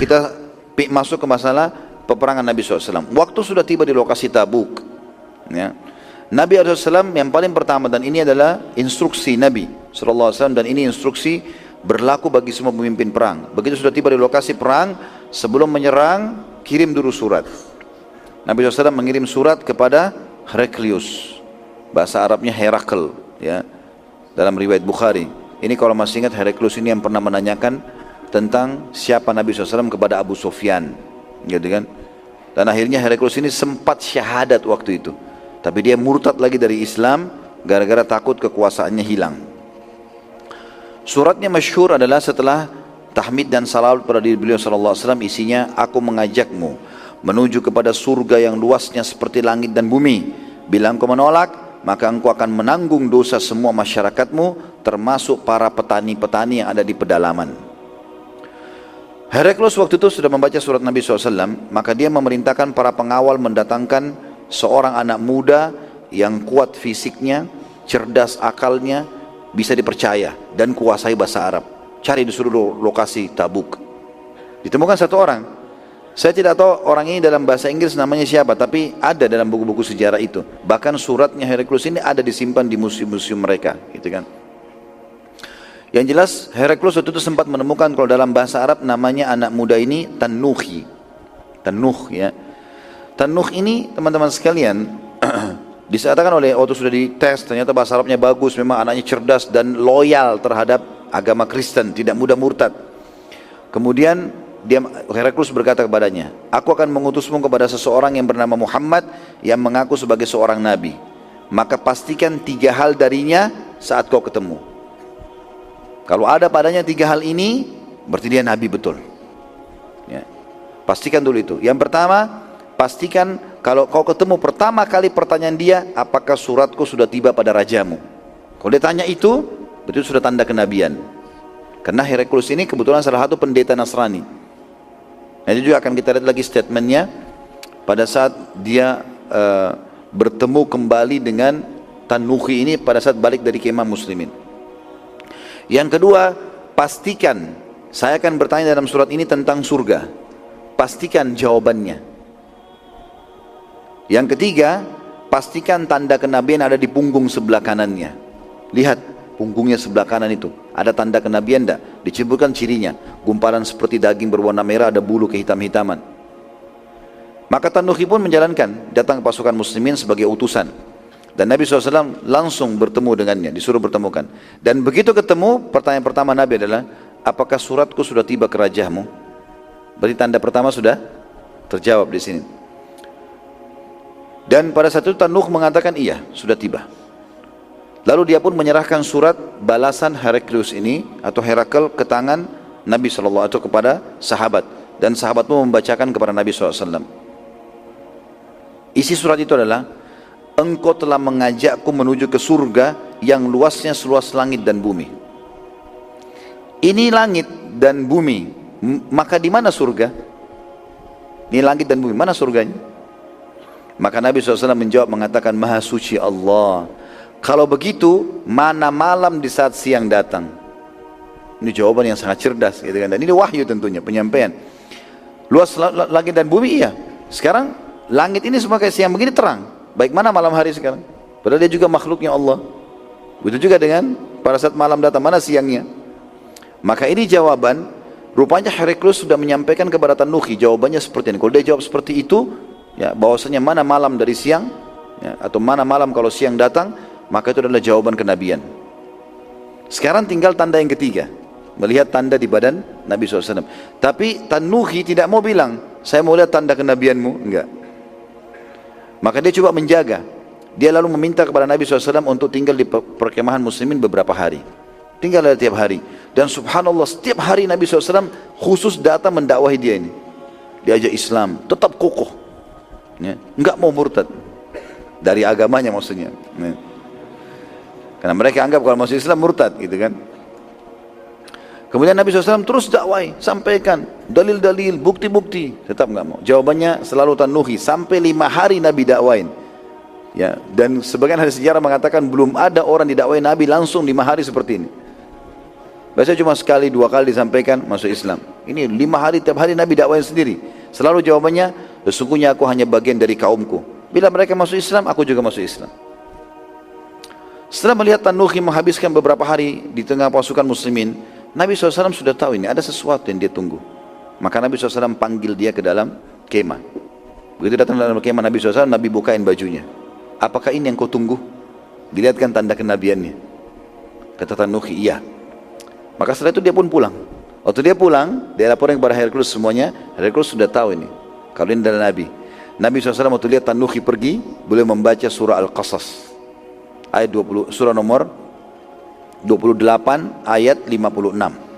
Kita masuk ke masalah peperangan Nabi SAW. Waktu sudah tiba di lokasi Tabuk, ya. Nabi SAW yang paling pertama, dan ini adalah instruksi Nabi SAW, dan ini instruksi berlaku bagi semua pemimpin perang. Begitu sudah tiba di lokasi perang, sebelum menyerang, kirim dulu surat. Nabi SAW mengirim surat kepada Heraklius, bahasa Arabnya Herakl, ya, dalam riwayat Bukhari. Ini kalau masih ingat, Heraklius ini yang pernah menanyakan tentang siapa Nabi SAW kepada Abu Sufyan, gitu kan? Dan akhirnya Heraklius ini sempat syahadat waktu itu, tapi dia murtad lagi dari Islam gara-gara takut kekuasaannya hilang. Suratnya masyhur adalah setelah tahmid dan salawat pada diri beliau SAW, isinya, aku mengajakmu menuju kepada surga yang luasnya seperti langit dan bumi. Bila engkau menolak, maka engkau akan menanggung dosa semua masyarakatmu, termasuk para petani-petani yang ada di pedalaman. Heraklius waktu itu sudah membaca surat Nabi SAW, maka dia memerintahkan para pengawal mendatangkan seorang anak muda yang kuat fisiknya, cerdas akalnya, bisa dipercaya, dan kuasai bahasa Arab. Cari di seluruh lokasi Tabuk. Ditemukan satu orang. Saya tidak tahu orang ini dalam bahasa Inggris namanya siapa, tapi ada dalam buku-buku sejarah itu. Bahkan suratnya Heraklius ini ada disimpan di museum-museum mereka, gitu kan. Yang jelas Heraklius waktu itu sempat menemukan, kalau dalam bahasa Arab namanya anak muda ini Tanuhi. Tanuh, ya. Tanuh ini teman-teman sekalian disatakan oleh waktu sudah dites, ternyata bahasa Arabnya bagus, memang anaknya cerdas dan loyal terhadap agama Kristen, tidak mudah murtad. Kemudian Heraklius berkata kepadanya, aku akan mengutusmu kepada seseorang yang bernama Muhammad yang mengaku sebagai seorang nabi. Maka pastikan 3 hal darinya saat kau ketemu. Kalau ada padanya 3 hal ini, berarti dia nabi betul, ya. Pastikan dulu itu. Yang pertama, pastikan kalau kau ketemu pertama kali pertanyaan dia, apakah suratku sudah tiba pada rajamu? Kalau dia tanya itu, betul sudah tanda kenabian. Karena Heraklius ini kebetulan salah satu pendeta Nasrani. Nanti juga akan kita lihat lagi statementnya pada saat dia bertemu kembali dengan Tanuhi ini pada saat balik dari kemah muslimin. Yang kedua, pastikan, saya akan bertanya dalam surat ini tentang surga, pastikan jawabannya. Yang ketiga, pastikan tanda kenabian ada di punggung sebelah kanannya. Lihat punggungnya sebelah kanan itu, ada tanda kenabian tidak? Disebutkan cirinya, gumpalan seperti daging berwarna merah, ada bulu kehitam-hitaman. Maka Tanuhi pun menjalankan, datang ke pasukan muslimin sebagai utusan. Dan Nabi SAW langsung bertemu dengannya, disuruh bertemukan. Dan begitu ketemu, pertanyaan pertama Nabi adalah, apakah suratku sudah tiba ke rajamu? Berarti tanda pertama sudah terjawab di sini. Dan pada saat itu Tanuh mengatakan iya, sudah tiba. Lalu dia pun menyerahkan surat balasan Heraklius ini atau Herakl ke tangan Nabi SAW atau kepada sahabat. Dan sahabat pun membacakan kepada Nabi SAW. Isi surat itu adalah, engkau telah mengajakku menuju ke surga yang luasnya seluas langit dan bumi. Ini langit dan bumi, maka di mana surga? Ini langit dan bumi, mana surganya? Maka Nabi SAW menjawab mengatakan, Maha Suci Allah. Kalau begitu, mana malam di saat siang datang? Ini jawaban yang sangat cerdas, gitu kan? Dan ini wahyu tentunya, penyampaian. Luas langit dan bumi, iya. Sekarang langit ini semua kayak siang begini terang. Baik mana malam hari sekarang? Padahal dia juga makhluknya Allah. Begitu juga dengan pada saat malam datang, mana siangnya? Maka ini jawaban, rupanya Heraklius sudah menyampaikan kepada Tanuhi, jawabannya seperti ini. Kalau dia jawab seperti itu, ya, bahwasanya mana malam dari siang, ya, atau mana malam kalau siang datang, maka itu adalah jawaban kenabian. Sekarang tinggal tanda yang ketiga, melihat tanda di badan Nabi SAW. Tapi Tanuhi tidak mau bilang, saya mau lihat tanda kenabianmu, enggak. Maka dia coba menjaga. Dia lalu meminta kepada Nabi SAW untuk tinggal di perkemahan muslimin beberapa hari. Tinggal tiap hari. Dan subhanallah, setiap hari Nabi SAW khusus datang mendakwahi dia ini. Diajak Islam, tetap kokoh, ya, enggak mau murtad dari agamanya maksudnya, ya. Karena mereka anggap kalau masuk Islam murtad, gitu kan. Kemudian Nabi SAW terus dakwai, sampaikan dalil-dalil, bukti-bukti, tetap enggak mau. Jawabannya selalu Tanuhi, sampai 5 hari Nabi dakwain. Ya, dan sebagian hadis sejarah mengatakan belum ada orang didakwai Nabi langsung 5 hari seperti ini. Biasanya cuma sekali 2 kali disampaikan masuk Islam. Ini 5 hari, tiap hari Nabi dakwain sendiri. Selalu jawabannya, sesungguhnya aku hanya bagian dari kaumku. Bila mereka masuk Islam, aku juga masuk Islam. Setelah melihat Tanuhi menghabiskan beberapa hari di tengah pasukan muslimin, Nabi SAW sudah tahu ini ada sesuatu yang dia tunggu. Maka Nabi SAW panggil dia ke dalam kemah. Begitu datang dalam kemah Nabi SAW, Nabi bukain bajunya. Apakah ini yang kau tunggu? Dilihatkan tanda kenabiannya. Kata Tanuhi, iya. Maka setelah itu dia pun pulang. Waktu dia pulang, dia laporin kepada Heraklius semuanya. Heraklius sudah tahu ini, kalau ini adalah Nabi. Nabi SAW waktu lihat Tanuhi pergi, beliau membaca surah Al-Qasas. Ayat 20, surah nomor 28, ayat 56.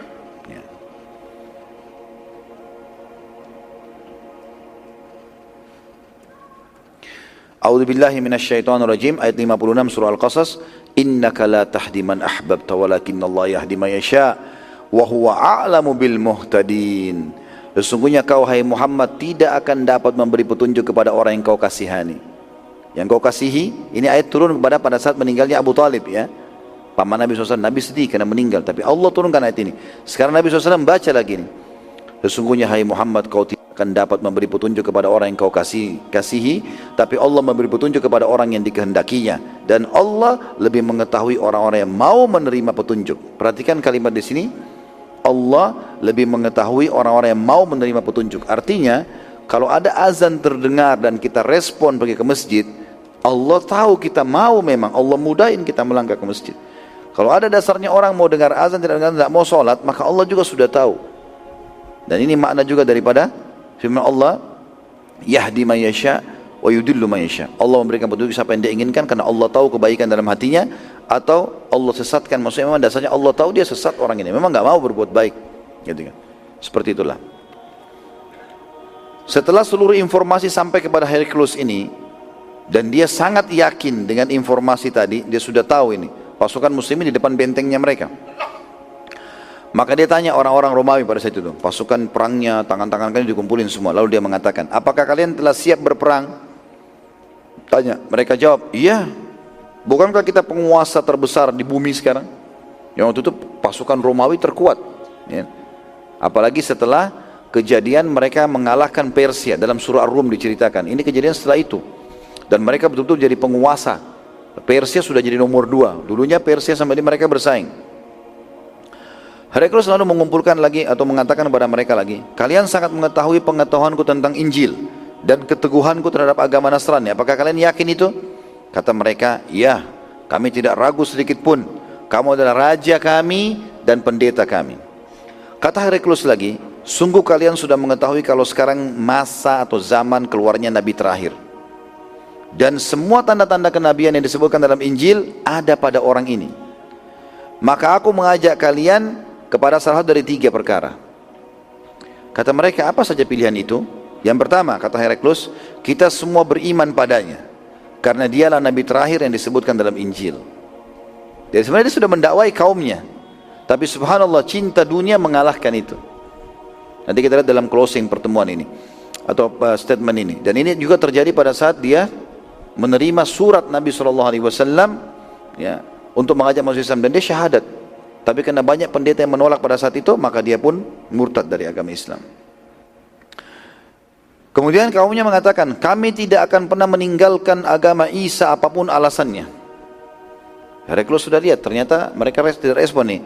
A'udzu billahi minasyaitonir rajim, ayat 56 surah Al-Qasas. Innaka la tahdi man ahbabta walakinnallaha yahdi man yasha wa huwa a'lamu bil muhtadin. Sesungguhnya kau hai Muhammad tidak akan dapat memberi petunjuk kepada orang yang kau kasihani. Yang kau kasihi, ini ayat turun kepada pada saat meninggalnya Abu Talib ya. Paman Nabi SAW, Nabi sedih karena meninggal, tapi Allah turunkan ayat ini. Sekarang Nabi SAW baca lagi ini. Sesungguhnya hai Muhammad kau tidak akan dapat memberi petunjuk kepada orang yang kau kasihi, tapi Allah memberi petunjuk kepada orang yang dikehendakinya, dan Allah lebih mengetahui orang-orang yang mau menerima petunjuk. Perhatikan kalimat di sini, Allah lebih mengetahui orang-orang yang mau menerima petunjuk. Artinya kalau ada azan terdengar dan kita respon pergi ke masjid, Allah tahu kita mau, memang Allah mudahin kita melangkah ke masjid. Kalau ada dasarnya orang mau dengar azan tidak mau sholat, maka Allah juga sudah tahu. Dan ini makna juga daripada firman Allah, yahdi man yasha wa yudillu man yasha. Allah memberikan petunjuk siapa yang dia inginkan karena Allah tahu kebaikan dalam hatinya, atau Allah sesatkan, maksudnya memang dasarnya Allah tahu dia sesat orang ini, memang enggak mau berbuat baik, gitu kan. Seperti itulah. Setelah seluruh informasi sampai kepada Heraklius ini, dan dia sangat yakin dengan informasi tadi, dia sudah tahu ini pasukan muslimin di depan bentengnya mereka. Maka dia tanya orang-orang Romawi pada saat itu, pasukan perangnya, tangan-tangan kalian dikumpulin semua. Lalu dia mengatakan, apakah kalian telah siap berperang? Tanya, mereka jawab, iya. Bukankah kita penguasa terbesar di bumi sekarang? Yang waktu itu pasukan Romawi terkuat ya. Apalagi setelah kejadian mereka mengalahkan Persia, dalam surah Ar-Rum diceritakan. Ini kejadian setelah itu. Dan mereka betul-betul jadi penguasa. Persia sudah jadi nomor 2. Dulunya Persia sampai ini mereka bersaing. Heraklius lalu mengumpulkan lagi atau mengatakan kepada mereka lagi, kalian sangat mengetahui pengetahuanku tentang Injil dan keteguhanku terhadap agama Nasrani. Apakah kalian yakin itu? Kata mereka, ya, kami tidak ragu sedikit pun. Kamu adalah raja kami dan pendeta kami. Kata Heraklius lagi, sungguh kalian sudah mengetahui kalau sekarang masa atau zaman keluarnya Nabi terakhir. Dan semua tanda-tanda kenabian yang disebutkan dalam Injil ada pada orang ini. Maka aku mengajak kalian kepada salah satu dari 3 perkara. Kata mereka, apa saja pilihan itu? Yang pertama, kata Heraklius, kita semua beriman padanya, karena dialah Nabi terakhir yang disebutkan dalam Injil. Jadi sebenarnya dia sudah mendakwai kaumnya, tapi subhanallah cinta dunia mengalahkan itu. Nanti kita lihat dalam closing pertemuan ini, atau statement ini. Dan ini juga terjadi pada saat dia menerima surat Nabi SAW ya, untuk mengajak masuk Islam, dan dia syahadat. Tapi karena banyak pendeta yang menolak pada saat itu, maka dia pun murtad dari agama Islam. Kemudian kaumnya mengatakan, kami tidak akan pernah meninggalkan agama Isa apapun alasannya. Heraklius sudah lihat, ternyata mereka tidak respon nih.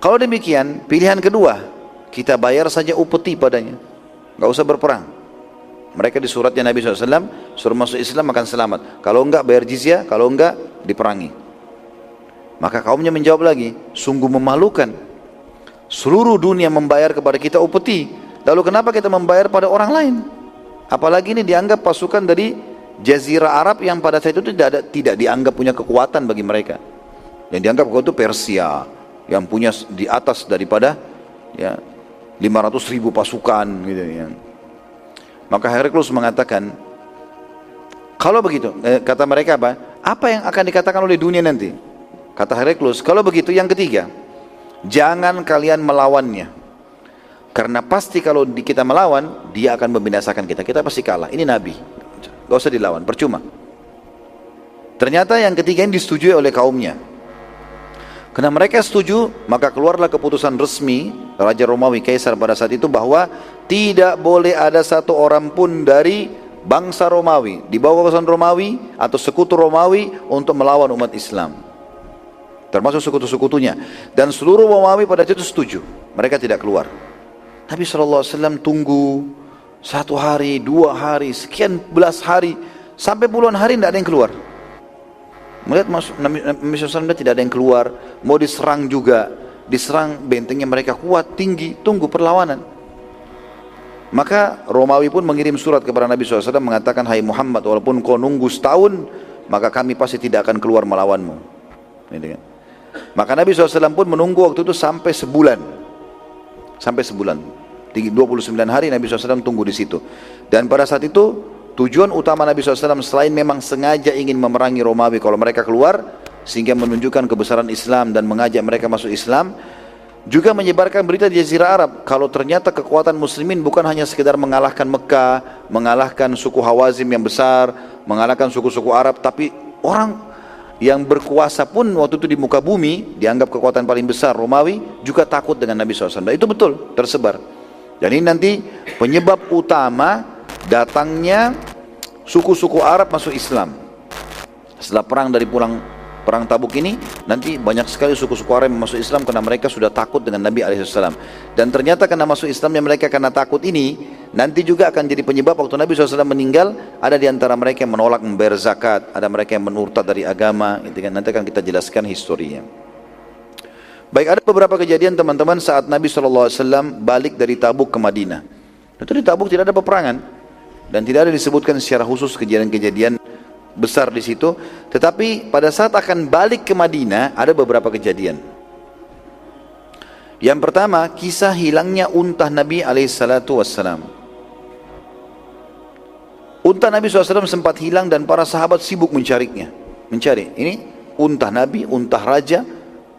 Kalau demikian, pilihan kedua, kita bayar saja upeti padanya, nggak usah berperang. Mereka di suratnya Nabi SAW, suruh masuk Islam akan selamat. Kalau enggak bayar jizyah, kalau enggak diperangi. Maka kaumnya menjawab lagi, sungguh memalukan. Seluruh dunia membayar kepada kita upeti, lalu kenapa kita membayar pada orang lain? Apalagi ini dianggap pasukan dari Jazirah Arab yang pada saat itu tidak dianggap punya kekuatan bagi mereka. Yang dianggap kuat itu Persia, yang punya di atas daripada ya 500.000 pasukan gitu ya. Maka Heraklius mengatakan, kalau begitu, kata mereka apa? Apa yang akan dikatakan oleh dunia nanti? Kata Heraklius, kalau begitu yang ketiga, jangan kalian melawannya. Karena pasti kalau kita melawan, dia akan membinasakan kita. Kita pasti kalah. Ini Nabi. Gak usah dilawan, percuma. Ternyata yang ketiga ini disetujui oleh kaumnya. Karena mereka setuju, maka keluarlah keputusan resmi Raja Romawi Kaisar pada saat itu bahwa tidak boleh ada satu orang pun dari bangsa Romawi di bawah kekuasaan Romawi atau sekutu Romawi untuk melawan umat Islam, termasuk sekutu-sekutunya. Dan seluruh Romawi pada itu setuju, mereka tidak keluar. Nabi SAW tunggu 1 hari, 2 hari, sekian belas hari, sampai puluhan hari tidak ada yang keluar. Melihat Nabi SAW tidak ada yang keluar, mau diserang juga, diserang, bentengnya mereka kuat, tinggi, tunggu perlawanan. Maka Romawi pun mengirim surat kepada Nabi SAW mengatakan, hai Muhammad, walaupun kau nunggu setahun, maka kami pasti tidak akan keluar melawanmu. Maka Nabi SAW pun menunggu waktu itu sampai sebulan. Sampai sebulan, 29 hari Nabi SAW tunggu di situ. Dan pada saat itu, tujuan utama Nabi SAW selain memang sengaja ingin memerangi Romawi kalau mereka keluar, sehingga menunjukkan kebesaran Islam dan mengajak mereka masuk Islam, juga menyebarkan berita di Jazirah Arab kalau ternyata kekuatan muslimin bukan hanya sekedar mengalahkan Mekah, mengalahkan suku Hawazim yang besar, mengalahkan suku-suku Arab, tapi orang yang berkuasa pun waktu itu di muka bumi, dianggap kekuatan paling besar Romawi, juga takut dengan Nabi SAW. Dan itu betul, tersebar. Dan ini nanti penyebab utama datangnya suku-suku Arab masuk Islam. Setelah perang Tabuk ini, nanti banyak sekali suku-suku Arab yang masuk Islam karena mereka sudah takut dengan Nabi SAW. Dan ternyata karena masuk Islamnya mereka karena takut ini, nanti juga akan jadi penyebab waktu Nabi SAW meninggal, ada di antara mereka yang menolak membayar zakat, ada mereka yang murtad dari agama, gitu kan. Nanti akan kita jelaskan historinya. Baik, ada beberapa kejadian teman-teman saat Nabi SAW balik dari Tabuk ke Madinah. Itu di Tabuk tidak ada peperangan, dan tidak ada disebutkan secara khusus kejadian-kejadian besar di situ. Tetapi pada saat akan balik ke Madinah ada beberapa kejadian. Yang pertama, kisah hilangnya unta Nabi SAW. Unta Nabi SAW sempat hilang dan para sahabat sibuk mencarinya. Mencari, ini unta Nabi, unta raja,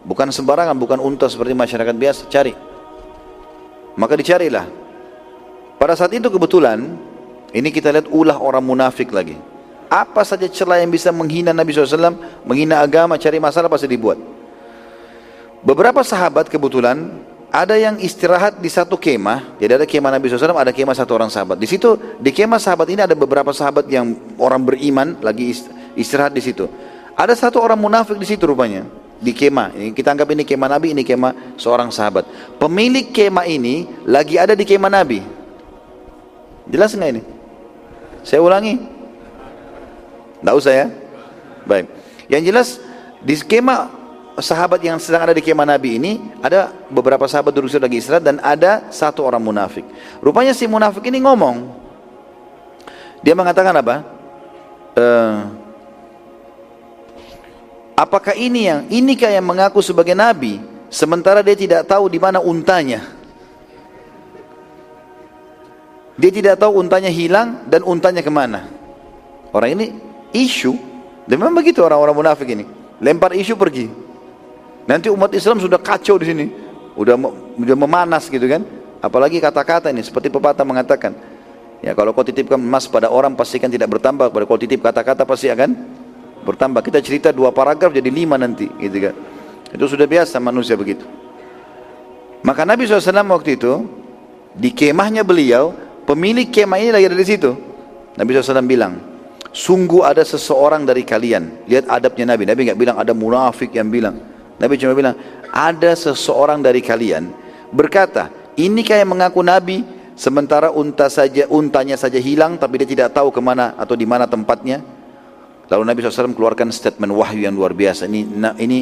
bukan sembarangan, bukan unta seperti masyarakat biasa, cari. Maka dicarilah. Pada saat itu kebetulan, ini kita lihat ulah orang munafik lagi. Apa saja celah yang bisa menghina Nabi SAW, menghina agama, cari masalah pasti dibuat. Beberapa sahabat kebetulan, ada yang istirahat di satu kemah. Jadi ada kemah Nabi SAW, ada kemah satu orang sahabat. Di situ, di kemah sahabat ini ada beberapa sahabat yang orang beriman, lagi istirahat di situ. Ada satu orang munafik di situ rupanya, di kemah. Kita anggap ini kemah Nabi, ini kemah seorang sahabat. Pemilik kemah ini lagi ada di kemah Nabi. Jelas nggak ini? Saya ulangi. Tidak usah ya? Baik. Yang jelas di kemah sahabat yang sedang ada di kemah Nabi ini, ada beberapa sahabat duduk lagi istirahat dan ada satu orang munafik. Rupanya si munafik ini ngomong. Dia mengatakan apa? Apakah inikah yang mengaku sebagai Nabi sementara dia tidak tahu di mana untanya? Dia tidak tahu untanya hilang dan untanya kemana. Orang ini isu, dan memang begitu orang-orang munafik ini, lempar isu pergi. Nanti umat Islam sudah kacau di sini, udah memanas gitu kan. Apalagi kata-kata ini, seperti pepatah mengatakan, ya kalau kau titipkan emas pada orang pastikan tidak bertambah, kalau kau titip kata-kata pasti akan bertambah. Kita cerita 2 paragraf jadi 5 nanti, gitu kan. Itu sudah biasa manusia begitu. Maka Nabi SAW waktu itu di kemahnya beliau, pemilik kemah ini lagi ada di situ. Nabi SAW bilang, sungguh ada seseorang dari kalian. Lihat adabnya Nabi. Nabi nggak bilang ada munafik yang bilang. Nabi cuma bilang ada seseorang dari kalian berkata, inikah yang mengaku Nabi sementara untanya saja hilang tapi dia tidak tahu kemana atau di mana tempatnya. Lalu Nabi SAW keluarkan statement wahyu yang luar biasa. Ini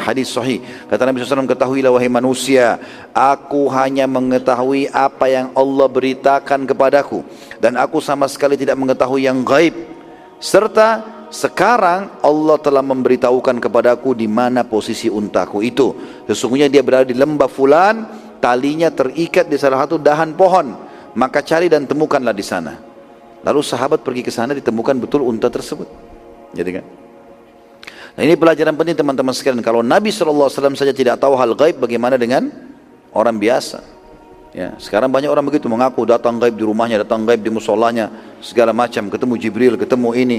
hadis sahih. Kata Nabi SAW, ketahuilah wahai manusia, aku hanya mengetahui apa yang Allah beritakan kepadaku, dan aku sama sekali tidak mengetahui yang gaib. Serta sekarang Allah telah memberitahukan kepadaku di mana posisi untaku itu. Sesungguhnya dia berada di lembah fulan, talinya terikat di salah satu dahan pohon. Maka cari dan temukanlah di sana. Lalu sahabat pergi ke sana, ditemukan betul unta tersebut. Jadi kan? Nah, ini pelajaran penting teman-teman sekalian. Kalau Nabi SAW saja tidak tahu hal gaib, bagaimana dengan orang biasa? Ya, sekarang banyak orang begitu mengaku datang gaib di rumahnya, datang gaib di musolanya, segala macam, ketemu Jibril, ketemu ini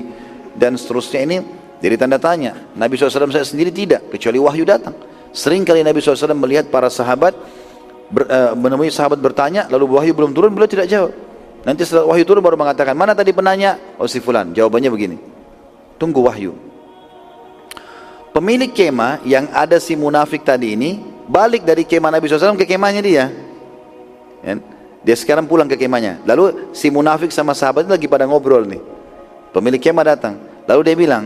dan seterusnya. Ini Jadi tanda tanya, Nabi SAW saya sendiri tidak, kecuali wahyu datang. Sering kali Nabi SAW melihat para sahabat, menemui sahabat bertanya, lalu wahyu belum turun, beliau tidak jawab. Nanti setelah wahyu turun baru mengatakan, mana tadi penanya? Oh si fulan, jawabannya begini. Tunggu wahyu. Pemilik kemah yang ada si munafik tadi ini, balik dari kemah Nabi SAW ke kemahnya dia. Dia sekarang pulang ke kemahnya. Lalu si munafik sama sahabat lagi pada ngobrol nih. Pemilik kemah datang. Lalu dia bilang,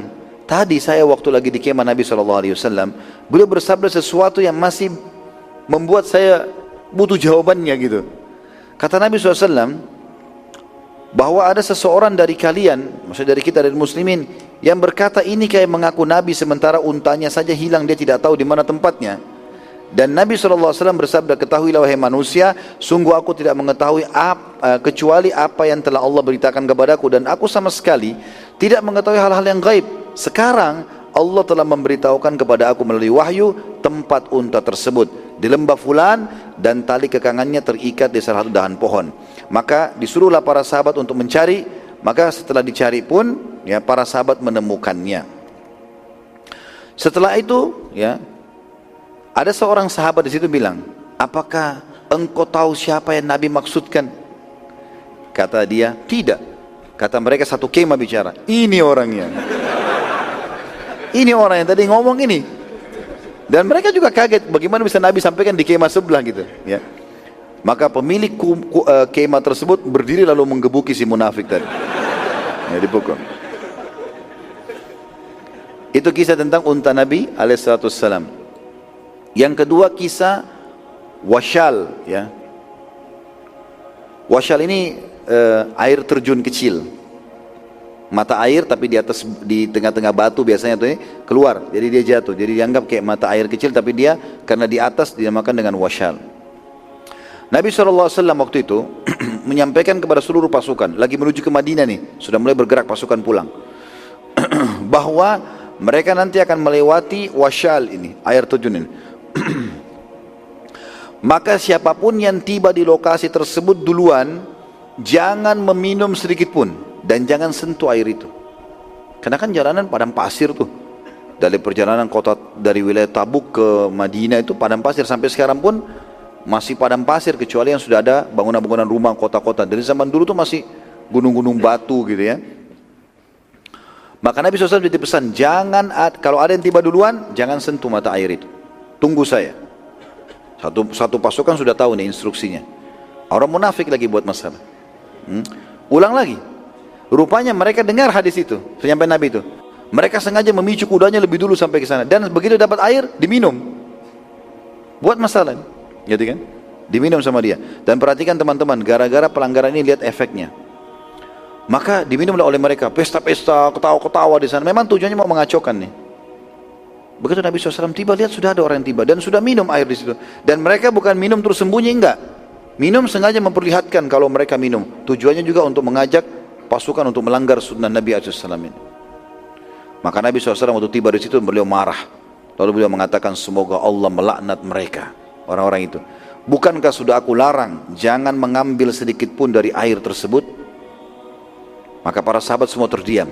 tadi saya waktu lagi di kemah Nabi SAW, beliau bersabda sesuatu yang masih membuat saya butuh jawabannya gitu. Kata Nabi SAW, bahwa ada seseorang dari kalian, maksudnya dari kita, dari muslimin, yang berkata ini kayak mengaku Nabi sementara untanya saja hilang, dia tidak tahu di mana tempatnya. Dan Nabi SAW bersabda, ketahuilah wahai manusia, sungguh aku tidak mengetahui kecuali apa yang telah Allah beritakan kepadaku, dan aku sama sekali tidak mengetahui hal-hal yang gaib. Sekarang Allah telah memberitahukan kepada aku melalui wahyu tempat unta tersebut di lembah fulan, dan tali kekangannya terikat di salah satu dahan pohon. Maka disuruhlah para sahabat untuk mencari. Maka setelah dicari pun, ya, para sahabat menemukannya. Setelah itu, ya, ada seorang sahabat di situ bilang, apakah engkau tahu siapa yang Nabi maksudkan? Kata dia, tidak. Kata mereka satu kemah bicara, ini orangnya. Ini orang yang tadi ngomong ini. Dan mereka juga kaget, bagaimana bisa Nabi sampaikan di kemah sebelah gitu, ya. Maka pemilik kemah tersebut berdiri lalu menggebuki si munafik tadi. Ya, dipukul. Itu kisah tentang unta Nabi alaihissalam. Yang kedua kisah wasyal, ya. Wasyal ini air terjun kecil. Mata air tapi di atas, di tengah-tengah batu biasanya tuh keluar, jadi dia jatuh. Jadi dianggap kayak mata air kecil, tapi dia karena di atas dinamakan dengan wasyal. Nabi SAW waktu itu menyampaikan kepada seluruh pasukan, lagi menuju ke Madinah nih, sudah mulai bergerak pasukan pulang, bahwa mereka nanti akan melewati wasyal ini, air terjun ini. Maka siapapun yang tiba di lokasi tersebut duluan, jangan meminum sedikit pun, dan jangan sentuh air itu. Karena kan jalanan padang pasir tuh. Dari perjalanan kota, dari wilayah Tabuk ke Madinah itu padang pasir, sampai sekarang pun masih padang pasir, kecuali yang sudah ada bangunan-bangunan rumah kota-kota. Dari zaman dulu tuh masih gunung-gunung batu gitu ya. Maka Nabi SAW dipesan, jangan, kalau ada yang tiba duluan, jangan sentuh mata air itu. Tunggu saya. Satu pasukan sudah tahu nih instruksinya. Orang munafik lagi buat masalah. Ulang lagi. Rupanya mereka dengar hadis itu, penyampaian Nabi itu. Mereka sengaja memicu kudanya lebih dulu sampai ke sana, dan begitu dapat air diminum. Buat masalah, gitu kan? Diminum sama dia. Dan perhatikan teman-teman, gara-gara pelanggaran ini lihat efeknya. Maka diminumlah oleh mereka, pesta-pesta, ketawa-ketawa di sana. Memang tujuannya mau mengacaukan nih. Begitu Nabi SAW tiba, lihat sudah ada orang yang tiba dan sudah minum air di situ. Dan mereka bukan minum terus sembunyi, enggak. Minum sengaja memperlihatkan kalau mereka minum. Tujuannya juga untuk mengajak pasukan untuk melanggar sunnah Nabi SAW ini. Maka Nabi SAW waktu tiba di situ beliau marah. Lalu beliau mengatakan, semoga Allah melaknat mereka, orang-orang itu. Bukankah sudah aku larang jangan mengambil sedikit pun dari air tersebut? Maka para sahabat semua terdiam.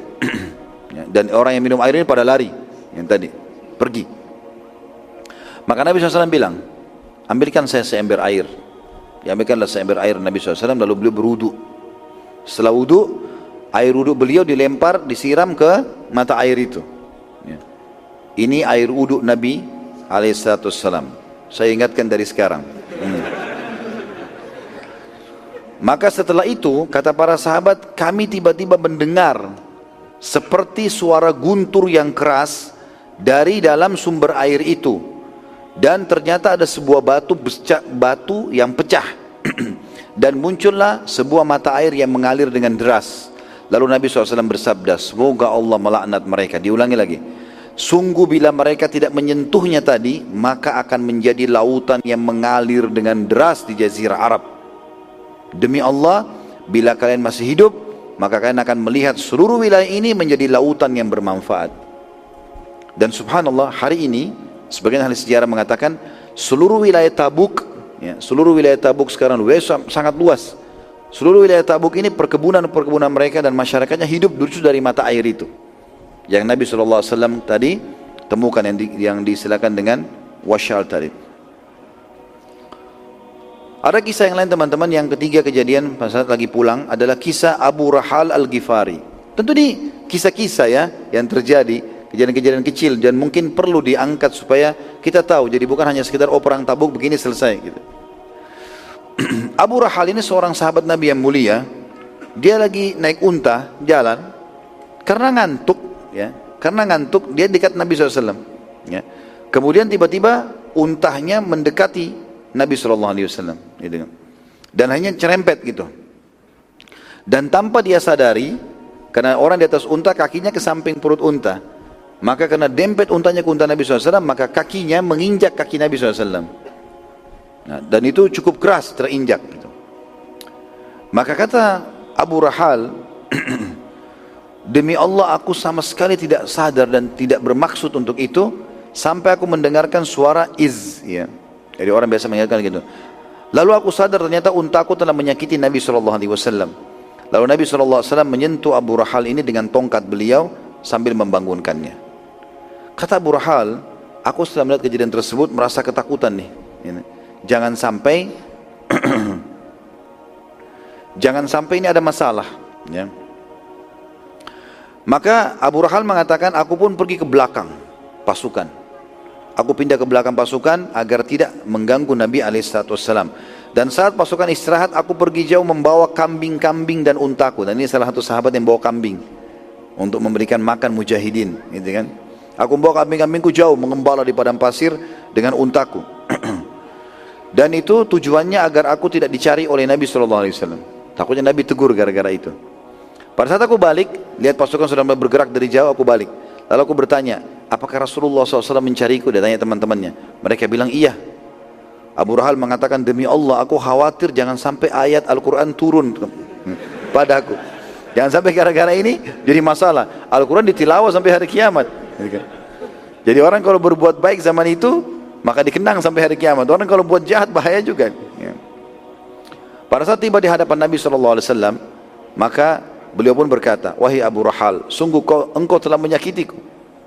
Dan orang yang minum air ini pada lari, yang tadi pergi. Maka Nabi SAW bilang, ambilkan saya seember air. Diambilkanlah seember air Nabi SAW, lalu beliau berwudu. Setelah wudu, air wudu beliau dilempar, disiram ke mata air itu. Ini air wudu Nabi alaihissalam. Saya ingatkan dari sekarang. Maka setelah itu, kata para sahabat, kami tiba-tiba mendengar seperti suara guntur yang keras dari dalam sumber air itu. Dan ternyata ada sebuah batu yang pecah. Dan muncullah sebuah mata air yang mengalir dengan deras. Lalu Nabi SAW bersabda, semoga Allah melaknat mereka. Diulangi lagi, sungguh bila mereka tidak menyentuhnya tadi, maka akan menjadi lautan yang mengalir dengan deras di jazirah Arab. Demi Allah, bila kalian masih hidup, maka kalian akan melihat seluruh wilayah ini menjadi lautan yang bermanfaat. Dan subhanallah, hari ini sebagian ahli sejarah mengatakan seluruh wilayah Tabuk, ya, seluruh wilayah Tabuk sekarang sangat luas. Seluruh wilayah Tabuk ini perkebunan mereka dan masyarakatnya hidup dari mata air itu. yang Nabi SAW tadi temukan, yang disilakan dengan wasyal tadi. Ada kisah yang lain teman-teman. Yang ketiga kejadian pada saat lagi pulang adalah kisah Abu Rahal Al-Ghifari. Tentu ini kisah-kisah ya yang terjadi, kejadian-kejadian kecil dan mungkin perlu diangkat supaya kita tahu. Jadi bukan hanya sekedar perang Tabuk begini selesai gitu. Abu Rahal ini seorang sahabat Nabi yang mulia. Dia lagi naik unta jalan karena ngantuk ya. Karena ngantuk dia dekat Nabi SAW ya. Kemudian tiba-tiba untahnya mendekati Nabi SAW gitu. Dan hanya cerempet gitu. Dan tanpa dia sadari, karena orang di atas unta kakinya ke samping perut unta, maka karena dempet untanya ke unta Nabi SAW, maka kakinya menginjak kaki Nabi SAW. Nah, dan itu cukup keras terinjak gitu. Maka kata Abu Rahal, demi Allah aku sama sekali tidak sadar dan tidak bermaksud untuk itu, sampai aku mendengarkan suara iz ya. Jadi orang biasa mengingatkan gitu. Lalu aku sadar ternyata untaku telah menyakiti Nabi SAW. Lalu Nabi SAW menyentuh Abu Rahal ini dengan tongkat beliau sambil membangunkannya. Kata Abu Rahal, aku setelah melihat kejadian tersebut merasa ketakutan nih. Jangan sampai jangan sampai ini ada masalah ya. Maka Abu Rahal mengatakan, aku pun pergi ke belakang pasukan. Aku pindah ke belakang pasukan agar tidak mengganggu Nabi SAW. Dan saat pasukan istirahat, aku pergi jauh membawa kambing-kambing dan untaku. Dan ini salah satu sahabat yang bawa kambing untuk memberikan makan mujahidin, gitu kan? Aku membawa kambing-kambingku jauh mengembala di padang pasir dengan untaku. Dan itu tujuannya agar aku tidak dicari oleh Nabi SAW. Takutnya Nabi tegur gara-gara itu. Pada saat aku balik, lihat pasukan sudah bergerak dari jauh, aku balik. Lalu aku bertanya, apakah Rasulullah SAW mencariku? Dia tanya teman-temannya. Mereka bilang iya. Abu Rahal mengatakan, demi Allah aku khawatir jangan sampai ayat Al-Quran turun padaku. Jangan sampai gara-gara ini jadi masalah. Al-Quran ditilawah sampai hari kiamat. Jadi orang kalau berbuat baik zaman itu, maka dikenang sampai hari kiamat. Orang kalau buat jahat bahaya juga. Pada saat tiba di hadapan Nabi SAW, maka beliau pun berkata, wahai Abu Rahal, sungguh engkau telah menyakitiku.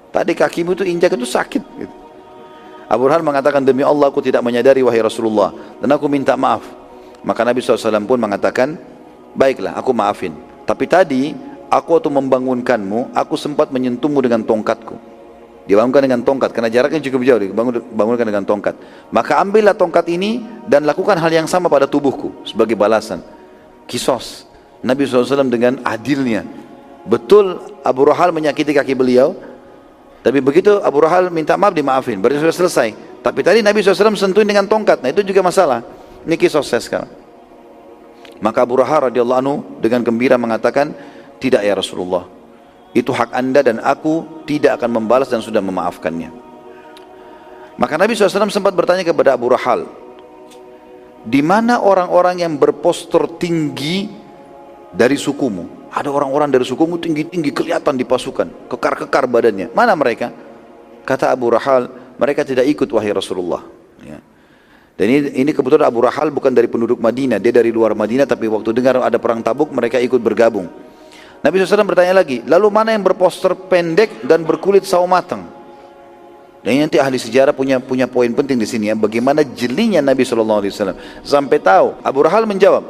Tadi kakimu itu injak itu sakit gitu. Abu Rahal mengatakan, demi Allah aku tidak menyadari wahai Rasulullah, dan aku minta maaf. Maka Nabi SAW pun mengatakan, baiklah aku maafin. Tapi tadi aku waktu membangunkanmu, aku sempat menyentuhmu dengan tongkatku. Dibangunkan dengan tongkat karena jaraknya cukup jauh, dibangunkan dengan tongkat. Maka ambillah tongkat ini dan lakukan hal yang sama pada tubuhku sebagai balasan. Kisos. Nabi SAW dengan adilnya. Betul Abu Rahal menyakiti kaki beliau, tapi begitu Abu Rahal minta maaf dimaafin, berarti sudah selesai. Tapi tadi Nabi SAW sentuhin dengan tongkat, nah itu juga masalah. Ini kisah saya sekarang. Maka Abu Rahal radhiyallahu anhu dengan gembira mengatakan, tidak ya Rasulullah, itu hak anda dan aku tidak akan membalas dan sudah memaafkannya. Maka Nabi SAW sempat bertanya kepada Abu Rahal, di mana orang-orang yang berpostur tinggi dari sukumu? Ada orang-orang dari sukumu tinggi-tinggi kelihatan di pasukan, kekar-kekar badannya. Mana mereka? Kata Abu Rahal, mereka tidak ikut wahai Rasulullah ya. Dan ini kebetulan Abu Rahal bukan dari penduduk Madinah, dia dari luar Madinah, tapi waktu dengar ada perang Tabuk mereka ikut bergabung. Nabi SAW bertanya lagi, lalu mana yang berpostur pendek dan berkulit sawo matang? Dan nanti ahli sejarah punya poin penting di sini ya, bagaimana jelinya Nabi SAW sampai tahu. Abu Rahal menjawab,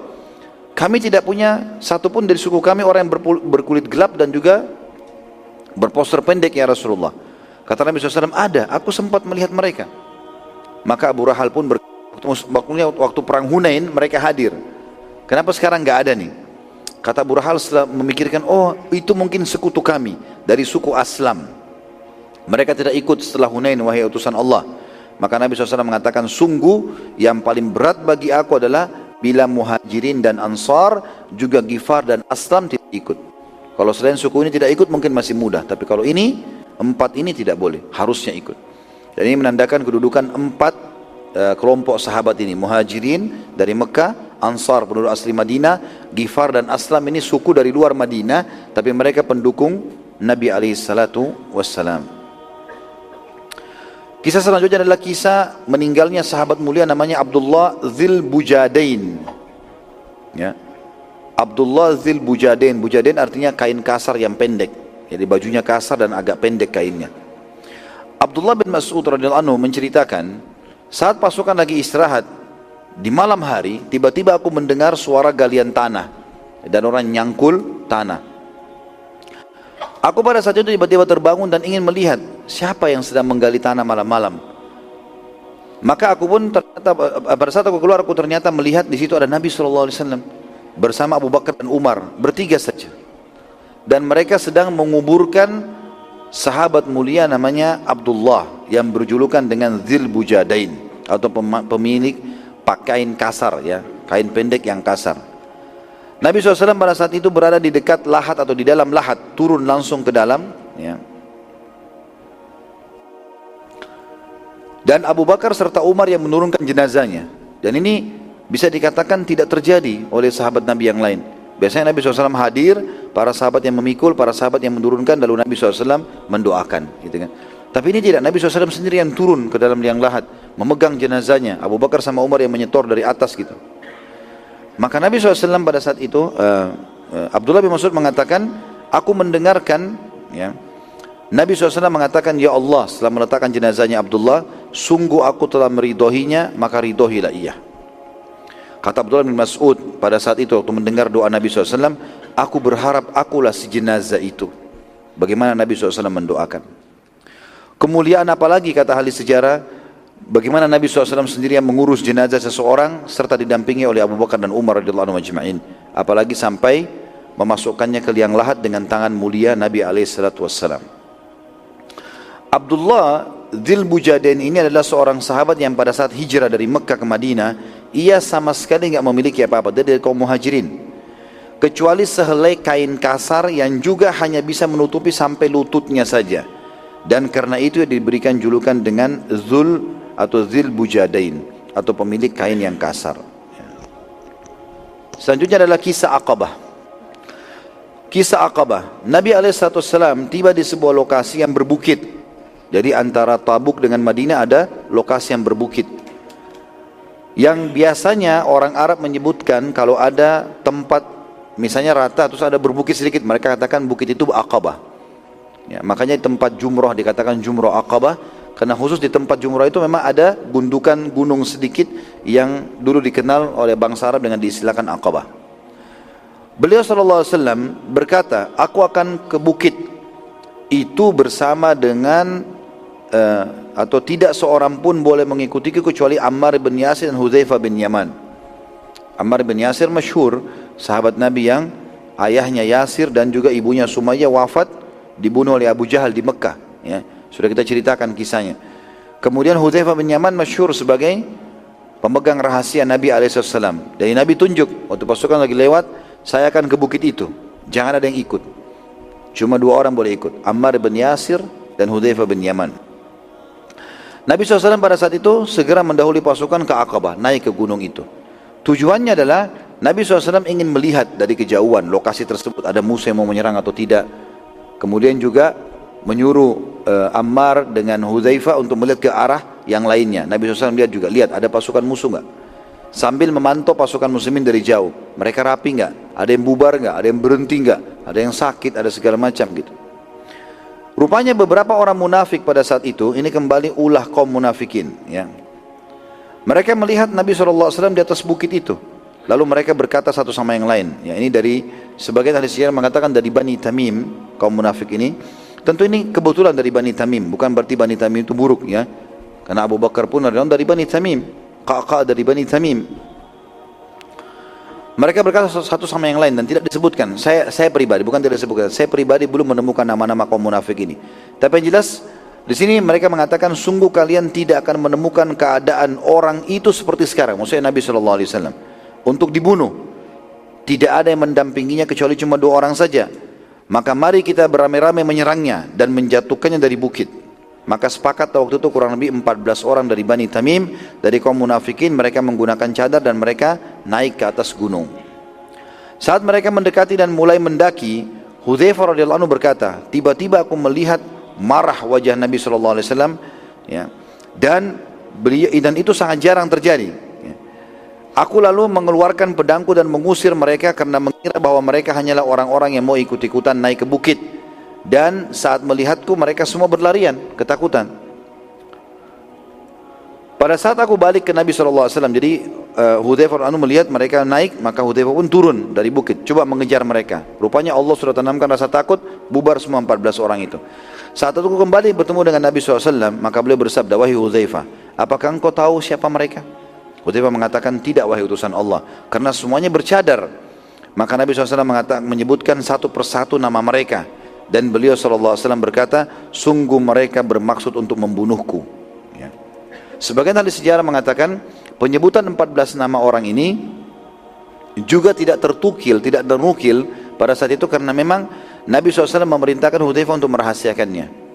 kami tidak punya satupun dari suku kami orang yang berkulit gelap dan juga berpostur pendek ya Rasulullah. Kata Nabi SAW, ada, aku sempat melihat mereka. Maka Abu Rahal pun waktu perang Hunain mereka hadir. Kenapa sekarang nggak ada nih? Kata Abu Rahal setelah memikirkan, oh itu mungkin sekutu kami dari suku Aslam. Mereka tidak ikut setelah Hunain wahai utusan Allah. Maka Nabi SAW mengatakan, sungguh yang paling berat bagi aku adalah bila Muhajirin dan Ansar juga Ghifar dan Aslam tidak ikut. Kalau selain suku ini tidak ikut mungkin masih mudah, tapi kalau ini, empat ini tidak boleh, harusnya ikut. Dan ini menandakan kedudukan empat kelompok sahabat ini. Muhajirin dari Mekah, Ansar penduduk asli Madinah, Ghifar dan Aslam ini suku dari luar Madinah, tapi mereka pendukung Nabi SAW. Kisah selanjutnya adalah kisah meninggalnya sahabat mulia namanya Abdullah Dzil Bujadain ya. Abdullah Dzil Bujadain, Bujadain artinya kain kasar yang pendek Jadi bajunya kasar dan agak pendek kainnya. Abdullah bin Mas'ud radhiyallahu anhu menceritakan, saat pasukan lagi istirahat di malam hari, tiba-tiba aku mendengar suara galian tanah dan orang nyangkul tanah. Aku pada saat itu tiba-tiba terbangun dan ingin melihat siapa yang sedang menggali tanah malam-malam. Maka aku pun ternyata, pada saat aku keluar, aku ternyata melihat di situ ada Nabi SAW bersama Abu Bakar dan Umar, bertiga saja. Dan mereka sedang menguburkan sahabat mulia namanya Abdullah yang berjulukan dengan Dzil Bujadain, atau pemilik pakaian kasar, ya, kain pendek yang kasar. Nabi SAW pada saat itu berada di dekat lahat atau di dalam lahat, turun langsung ke dalam, ya. Dan Abu Bakar serta Umar yang menurunkan jenazahnya. Dan ini bisa dikatakan tidak terjadi oleh sahabat Nabi yang lain. Biasanya Nabi SAW hadir, para sahabat yang memikul, para sahabat yang menurunkan, lalu Nabi SAW mendoakan, gitu kan. Tapi ini tidak, Nabi SAW sendiri yang turun ke dalam liang lahat, memegang jenazahnya, Abu Bakar sama Umar yang menyetor dari atas gitu. Maka Nabi SAW pada saat itu, Abdullah bin Mas'ud mengatakan, aku mendengarkan, ya, Nabi SAW mengatakan, ya Allah, setelah meletakkan jenazahnya Abdullah, sungguh aku telah meridhoinya, maka ridhoilah ia. Kata Abdullah bin Mas'ud pada saat itu waktu mendengar doa Nabi SAW, aku berharap akulah si jenazah itu. Bagaimana Nabi SAW mendoakan. Kemuliaan apalagi kata ahli sejarah, bagaimana Nabi SAW sendiri yang mengurus jenazah seseorang serta didampingi oleh Abu Bakar dan Umar radhiyallahu anhum ajma'in. Apalagi sampai memasukkannya ke liang lahat dengan tangan mulia Nabi SAW. Abdullah Dzil Bujadain ini adalah seorang sahabat yang pada saat hijrah dari Mekah ke Madinah, ia sama sekali tidak memiliki apa-apa. Dia dari kaum muhajirin, kecuali sehelai kain kasar yang juga hanya bisa menutupi sampai lututnya saja. Dan karena itu dia diberikan julukan dengan Zul atau Dzil Bujadain, atau pemilik kain yang kasar. Selanjutnya adalah kisah Aqabah. Kisah Aqabah, Nabi SAW tiba di sebuah lokasi yang berbukit. Jadi antara Tabuk dengan Madinah ada lokasi yang berbukit, yang biasanya orang Arab menyebutkan kalau ada tempat misalnya rata terus ada berbukit sedikit, mereka katakan bukit itu Aqabah, ya, makanya di tempat jumrah dikatakan jumrah Aqabah, karena khusus di tempat jumrah itu memang ada gundukan gunung sedikit yang dulu dikenal oleh bangsa Arab dengan diistilahkan Aqabah. Beliau SAW berkata, aku akan ke bukit itu bersama dengan atau tidak seorang pun boleh mengikutiku kecuali Ammar bin Yasir dan Hudzaifah bin Yaman. Ammar bin Yasir masyhur, sahabat Nabi yang ayahnya Yasir dan juga ibunya Sumayyah wafat dibunuh oleh Abu Jahal di Mekah, ya. Sudah kita ceritakan kisahnya. Kemudian Hudzaifah bin Yaman masyhur sebagai pemegang rahasia Nabi SAW. Dari Nabi tunjuk waktu pasukan lagi lewat, saya akan ke bukit itu, jangan ada yang ikut. Cuma dua orang boleh ikut, Ammar bin Yasir dan Hudzaifah bin Yaman. Nabi SAW pada saat itu segera mendahului pasukan ke Aqabah, naik ke gunung itu. Tujuannya adalah Nabi SAW ingin melihat dari kejauhan lokasi tersebut ada musuh yang mau menyerang atau tidak. Kemudian juga menyuruh Ammar dengan Hudzaifah untuk melihat ke arah yang lainnya. Nabi SAW lihat juga, lihat ada pasukan musuh enggak? Sambil memantau pasukan muslimin dari jauh. Mereka rapi enggak? Ada yang bubar enggak? Ada yang berhenti enggak? Ada yang sakit? Ada segala macam gitu. Rupanya beberapa orang munafik pada saat itu, ini kembali ulah kaum munafikin, ya. Mereka melihat Nabi SAW di atas bukit itu. Lalu mereka berkata satu sama yang lain. Ya, ini dari sebagian ahli sejarah mengatakan dari Bani Tamim, kaum munafik ini. Tentu ini kebetulan dari Bani Tamim, bukan berarti Bani Tamim itu buruk, ya. Karena Abu Bakar pun adalah dari Bani Tamim, Qaqa dari Bani Tamim. Mereka berkata satu sama yang lain dan tidak disebutkan. Saya pribadi, bukan tidak disebutkan. Saya pribadi belum menemukan nama-nama kaum munafik ini. Tapi yang jelas di sini mereka mengatakan, sungguh kalian tidak akan menemukan keadaan orang itu seperti sekarang. Maksudnya Nabi SAW untuk dibunuh. Tidak ada yang mendampinginya kecuali cuma dua orang saja. Maka mari kita beramai-ramai menyerangnya dan menjatuhkannya dari bukit. Maka sepakat waktu itu kurang lebih 14 orang dari Bani Tamim, dari kaum munafikin. Mereka menggunakan cadar dan mereka naik ke atas gunung. Saat mereka mendekati dan mulai mendaki, Hudzaifah radhiyallahu anhu berkata, tiba-tiba aku melihat marah wajah Nabi SAW, ya, dan itu sangat jarang terjadi, ya. Aku lalu mengeluarkan pedangku dan mengusir mereka karena mengira bahwa mereka hanyalah orang-orang yang mau ikut-ikutan naik ke bukit. dan saat melihatku mereka semua berlarian, ketakutan. Pada saat aku balik ke Nabi SAW, jadi Hudzaifah melihat mereka naik, maka Hudzaifah pun turun dari bukit, coba mengejar mereka. Rupanya Allah sudah tanamkan rasa takut, bubar semua 14 orang itu. Saat aku kembali bertemu dengan Nabi SAW, maka beliau bersabda, wahai Hudzaifah, apakah engkau tahu siapa mereka? Hudzaifah mengatakan, tidak wahai utusan Allah, karena semuanya bercadar. Maka Nabi SAW menyebutkan satu persatu nama mereka, dan beliau SAW berkata, sungguh mereka bermaksud untuk membunuhku. Ya. Sebagian ahli sejarah mengatakan penyebutan 14 nama orang ini juga tidak tertukil, tidak ternukil pada saat itu, karena memang Nabi SAW memerintahkan Hudzaifah untuk merahasiakannya.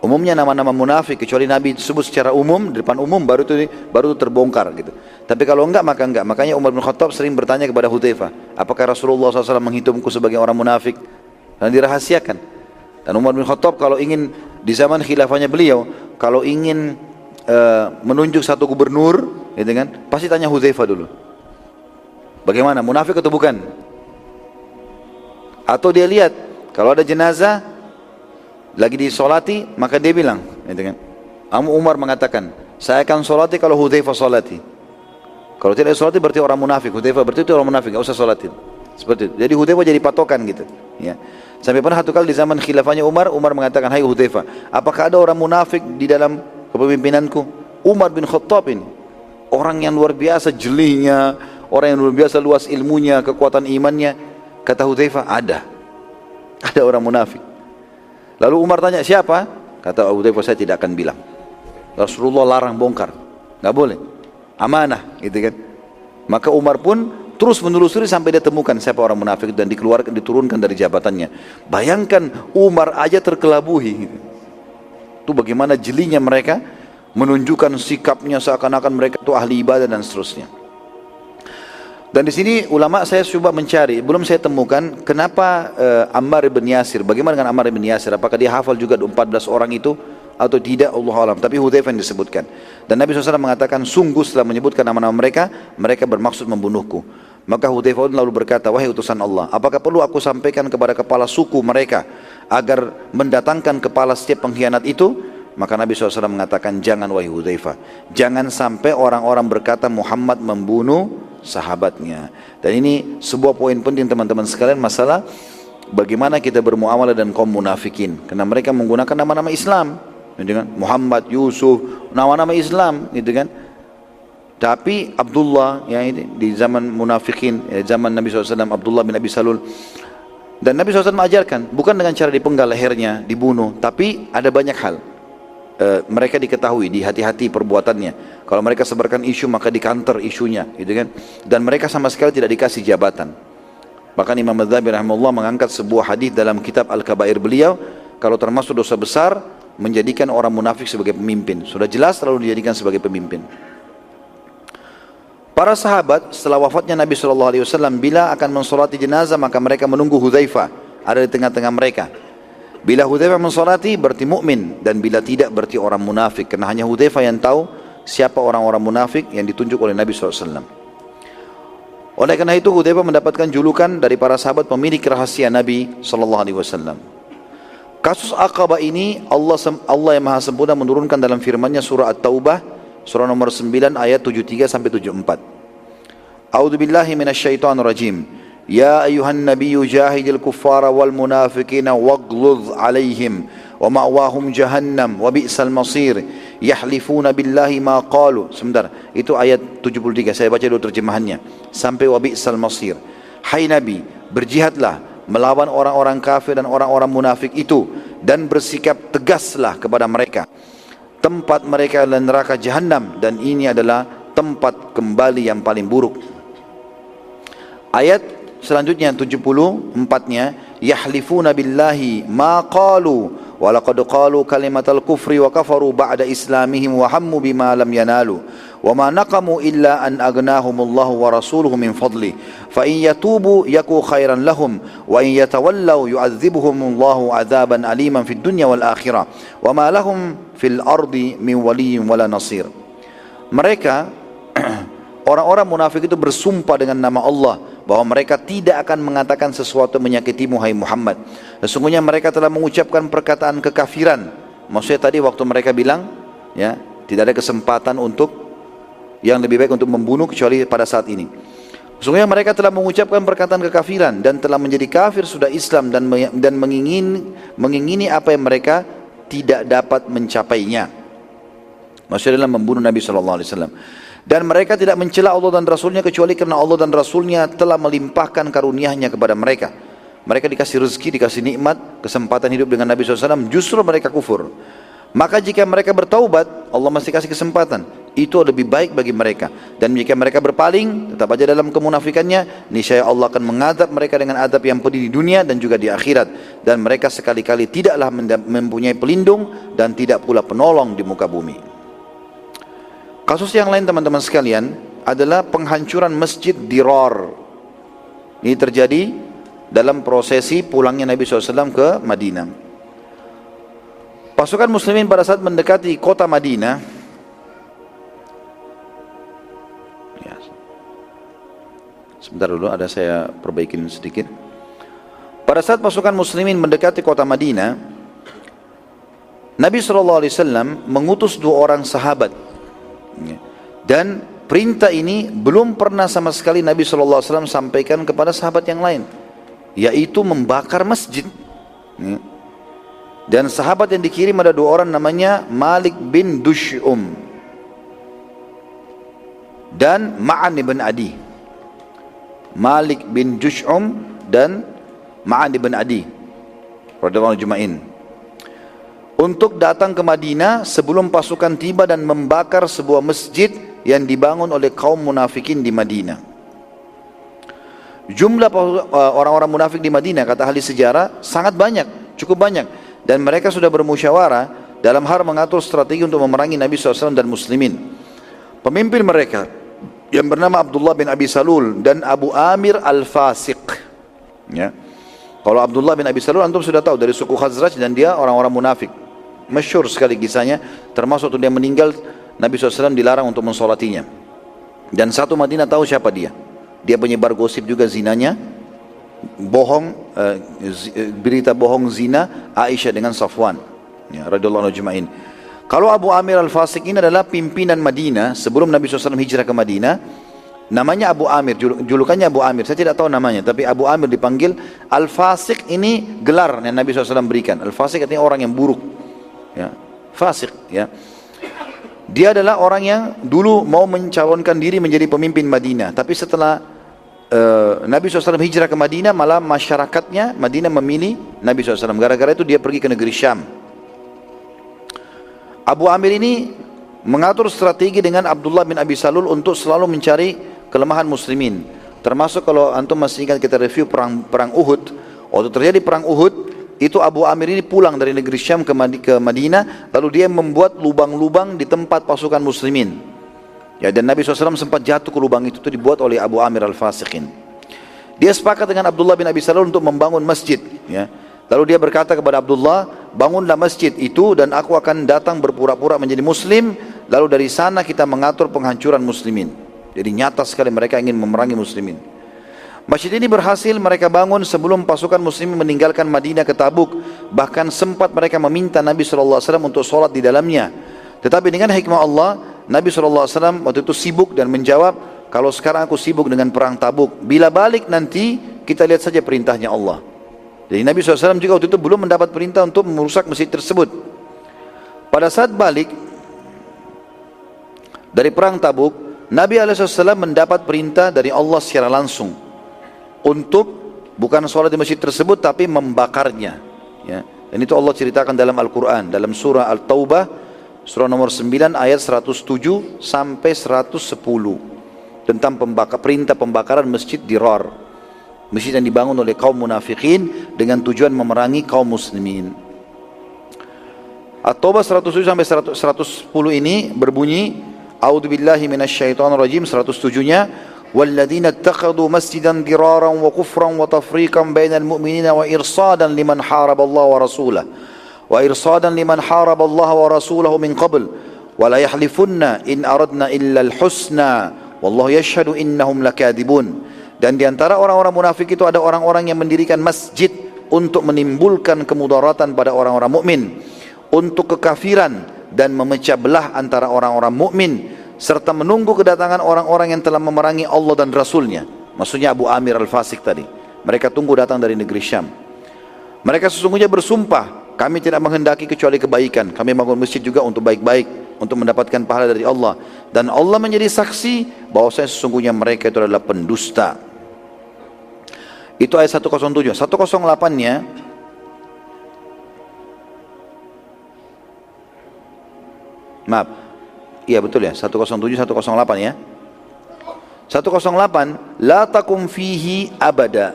Umumnya nama-nama munafik, kecuali Nabi sebut secara umum, di depan umum baru itu terbongkar gitu. Tapi kalau enggak, maka enggak. Makanya Umar bin Khattab sering bertanya kepada Hudzaifah, apakah Rasulullah SAW menghitungku sebagai orang munafik? Dan dirahasiakan. Dan Umar bin Khattab kalau ingin, di zaman khilafahnya beliau, kalau ingin menunjuk satu gubernur, gitu kan, pasti tanya Hudzaifah dulu, bagaimana, munafik atau bukan? Atau dia lihat kalau ada jenazah lagi disolati, maka dia bilang, gitu kan, Umar mengatakan, saya akan solati kalau Hudzaifah solati. Kalau tidak solati berarti orang munafik. Hudzaifah berarti itu orang munafik, nggak usah solatin. Seperti itu. Jadi Hudzaifah jadi patokan gitu. Ya. Sampai pernah satu kali di zaman khilafahnya Umar mengatakan, hai Hudzaifah, apakah ada orang munafik di dalam kepemimpinanku? Umar bin Khattab ini orang yang luar biasa jelinya, orang yang luar biasa luas ilmunya, kekuatan imannya. Kata Hudzaifah, ada orang munafik. Lalu Umar tanya, siapa? Kata Hudzaifah, saya tidak akan bilang. Rasulullah larang bongkar, nggak boleh, amanah, gitu kan. Maka Umar pun terus menelusuri sampai dia temukan siapa orang munafik dan diturunkan dari jabatannya. Bayangkan Umar aja terkelabuhi. Gitu. Itu bagaimana jelinya mereka menunjukkan sikapnya seakan-akan mereka itu ahli ibadah dan seterusnya. Dan di sini ulama saya coba mencari, belum saya temukan kenapa Ammar bin Yasir, bagaimana dengan Ammar bin Yasir, apakah dia hafal juga 14 orang itu atau tidak, Allah alam. Tapi Hudzaifah yang disebutkan. Dan Nabi SAW mengatakan, sungguh setelah menyebutkan nama-nama mereka, mereka bermaksud membunuhku. Maka Hudzaifah lalu berkata, wahai utusan Allah, apakah perlu aku sampaikan kepada kepala suku mereka agar mendatangkan kepala setiap pengkhianat itu? Maka Nabi SAW mengatakan, jangan wahai Hudzaifah, jangan sampai orang-orang berkata Muhammad membunuh sahabatnya. Dan ini sebuah poin penting teman-teman sekalian, masalah bagaimana kita bermuamalah dan kaum munafikin, karena mereka menggunakan nama-nama Islam, gitu kan? Muhammad, Yusuf, nama-nama Islam, gitu kan. Tapi Abdullah, ya ini di zaman munafikin, zaman Nabi SAW, Abdullah bin Abi Salul. Dan Nabi SAW mengajarkan, bukan dengan cara dipenggal lehernya, dibunuh, tapi ada banyak hal. Mereka diketahui, dihati-hati perbuatannya. Kalau mereka sebarkan isu, maka dikanter isunya, gitu kan. Dan mereka sama sekali tidak dikasih jabatan. Bahkan Imam Adz-Dzahabi rahimahullah mengangkat sebuah hadis dalam kitab Al-Kabair beliau, kalau termasuk dosa besar menjadikan orang munafik sebagai pemimpin. Sudah jelas lalu dijadikan sebagai pemimpin. Para sahabat setelah wafatnya Nabi SAW, bila akan mensolati jenazah, maka mereka menunggu Hudzaifah ada di tengah-tengah mereka. Bila Hudzaifah mensolati berarti mukmin, dan bila tidak berarti orang munafik, karena hanya Hudzaifah yang tahu siapa orang-orang munafik yang ditunjuk oleh Nabi SAW. Oleh karena itu Hudzaifah mendapatkan julukan dari para sahabat pemilik rahasia Nabi SAW. Kasus Aqabah ini Allah yang Maha Sempurna menurunkan dalam firman-Nya surah At-Taubah surah nomor 9 ayat 73 sampai 74. A'udzu billahi minasyaitonir rajim. Ya ayuhan nabiyyu jahidil kuffara wal munafiqina waghluz alaihim wa ma'wahum jahannam wa bi'sal masir yahlifuna billahi ma qalu. Sebentar, itu ayat 73, saya baca dulu terjemahannya sampai wa bi'sal masir. Hai Nabi, berjihadlah melawan orang-orang kafir dan orang-orang munafik itu, dan bersikap tegaslah kepada mereka. Tempat mereka adalah neraka jahannam, dan ini adalah tempat kembali yang paling buruk. Ayat selanjutnya 74-nya, yahlifuna billahi ma qalu wa laqad qalu kalimatal kufri wa kafaru ba'da islamihim wa hammu bima lam yanalu wa ma naqamu illa an aghnahumullahu wa rasuluhu min fadli fa in yatubu yaku khairan lahum wa in yatawallaw yu'adzibuhumullahu 'adzaban aliman fid dunya wal akhirah wa ma lahum fil ardi min waliyyin wala nasir. Mereka orang-orang munafik itu bersumpah dengan nama Allah bahwa mereka tidak akan mengatakan sesuatu menyakitimu hai Muhammad, Sesungguhnya mereka telah mengucapkan perkataan kekafiran. Maksudnya tadi waktu mereka bilang, ya, tidak ada kesempatan untuk yang lebih baik untuk membunuh kecuali pada saat ini. Sesungguhnya mereka telah mengucapkan perkataan kekafiran dan telah menjadi kafir sudah Islam dan mengingini apa yang mereka tidak dapat mencapainya. Maksudnya adalah membunuh Nabi SAW. Dan mereka tidak mencela Allah dan Rasulnya kecuali karena Allah dan Rasulnya telah melimpahkan karunia-Nya kepada mereka. Mereka dikasih rezeki, dikasih nikmat, kesempatan hidup dengan Nabi SAW, justru mereka kufur. Maka jika mereka bertaubat, Allah masih kasih kesempatan. Itu lebih baik bagi mereka. Dan jika mereka berpaling, tetap aja dalam kemunafikannya, niscaya Allah akan mengadab mereka dengan adab yang pedih di dunia dan juga di akhirat. Dan mereka sekali-kali tidaklah mempunyai pelindung dan tidak pula penolong di muka bumi. Kasus yang lain teman-teman sekalian adalah penghancuran masjid Dirar. Ini terjadi dalam prosesi pulangnya Nabi SAW ke Madinah. Pasukan muslimin pada saat mendekati kota Madinah, ya, sebentar dulu, ada saya perbaikin sedikit. Pada saat pasukan muslimin mendekati kota Madinah, Nabi SAW mengutus 2 orang sahabat. Dan perintah ini belum pernah sama sekali Nabi SAW sampaikan kepada sahabat yang lain, yaitu membakar masjid. Dan sahabat yang dikirim ada 2 orang, namanya Malik bin Dush'um dan Ma'an ibn Adi. Malik bin Dush'um dan Ma'an ibn Adi radhiyallahu ajma'in, untuk datang ke Madinah sebelum pasukan tiba dan membakar sebuah masjid yang dibangun oleh kaum munafikin di Madinah. Jumlah orang-orang munafik di Madinah, kata ahli sejarah, sangat banyak, cukup banyak. Dan mereka sudah bermusyawarah dalam hal mengatur strategi untuk memerangi Nabi SAW dan muslimin. Pemimpin mereka yang bernama Abdullah bin Abi Salul dan Abu Amir Al-Fasiq, ya. Kalau Abdullah bin Abi Salul antum sudah tahu, dari suku Khazraj, dan dia orang-orang munafik. Masyhur sekali kisahnya, termasuk waktu dia meninggal Nabi SAW dilarang untuk mensolatinya. Dan satu Madinah tahu siapa dia. Dia penyebar gosip juga zinanya, bohong, berita bohong zina Aisyah dengan Safwan, ya, radhiyallahu ajma'in. Kalau Abu Amir Al-Fasiq ini adalah pimpinan Madinah sebelum Nabi SAW hijrah ke Madinah. Namanya Abu Amir, julukannya Abu Amir, saya tidak tahu namanya, tapi Abu Amir dipanggil. Al-Fasiq ini gelar yang Nabi SAW berikan. Al-Fasiq artinya orang yang buruk, ya, fasik, ya. Dia adalah orang yang dulu mau mencalonkan diri menjadi pemimpin Madinah, tapi setelah Nabi SAW hijrah ke Madinah, malah masyarakatnya Madinah memilih Nabi SAW. Gara-gara itu dia pergi ke negeri Syam. Abu Amir ini mengatur strategi dengan Abdullah bin Abi Salul untuk selalu mencari kelemahan muslimin. Termasuk kalau antum masih ingat kita review perang Uhud. Waktu terjadi perang Uhud, itu Abu Amir ini pulang dari negeri Syam ke Madinah, lalu dia membuat lubang-lubang di tempat pasukan muslimin. Ya, dan Nabi SAW sempat jatuh ke lubang itu dibuat oleh Abu Amir Al-Fasiqin. Dia sepakat dengan Abdullah bin Abi Salul untuk membangun masjid, ya. Lalu dia berkata kepada Abdullah, bangunlah masjid itu dan aku akan datang berpura-pura menjadi muslim, lalu dari sana kita mengatur penghancuran muslimin. Jadi nyata sekali mereka ingin memerangi muslimin. Masjid ini berhasil mereka bangun sebelum pasukan muslimin meninggalkan Madinah ke Tabuk. Bahkan sempat mereka meminta Nabi SAW untuk sholat di dalamnya. Tetapi dengan hikmah Allah, Nabi SAW waktu itu sibuk dan menjawab, kalau sekarang aku sibuk dengan perang Tabuk, bila balik nanti kita lihat saja perintahnya Allah. Jadi Nabi SAW juga waktu itu belum mendapat perintah untuk merusak masjid tersebut. Pada saat balik dari perang Tabuk, Nabi SAW mendapat perintah dari Allah secara langsung untuk bukan sholat di masjid tersebut tapi membakarnya, ya. Dan itu Allah ceritakan dalam Al-Quran, dalam surah Al-Taubah, surah nomor 9 ayat 107 sampai 110, tentang perintah pembakaran masjid Dirar, masjid yang dibangun oleh kaum munafikin dengan tujuan memerangi kaum muslimin. At-Taubah 107 sampai 110 ini berbunyi, A'udzubillahi minasyaitonirrajim, 107-nya, وَالَّذِينَ اتَّخَذُوا مَسْجِدًا ضِرَارًا وَكُفْرًا وَتَفْرِيقًا بَيْنَ الْمُؤْمِنِينَ وَإِرْصَادًا لِمَنْ حَارَبَ اللَّهَ وَرَسُولَهُ مِنْ قَبْلُ وَلَا يَحْلِفُنَّ إِنْ أَرَدْنَا إِلَّا الْحُسْنَى وَاللَّهُ يَشْهَدُ إِنَّهُمْ لَكَاذِبُونَ. Dan di antara orang-orang munafik itu ada orang-orang yang mendirikan masjid untuk menimbulkan kemudaratan pada orang-orang mukmin, untuk kekafiran dan memecah belah antara orang-orang mukmin, serta menunggu kedatangan orang-orang yang telah memerangi Allah dan Rasulnya. Maksudnya Abu Amir Al-Fasik tadi. Mereka tunggu datang dari negeri Syam. Mereka sesungguhnya bersumpah, kami tidak menghendaki kecuali kebaikan. Kami bangun masjid juga untuk baik-baik, untuk mendapatkan pahala dari Allah. Dan Allah menjadi saksi bahwasanya sesungguhnya mereka itu adalah pendusta. Itu ayat 107. 108-nya, maaf, iya betul ya, 107, 108 ya. 108, la takum fihi abada,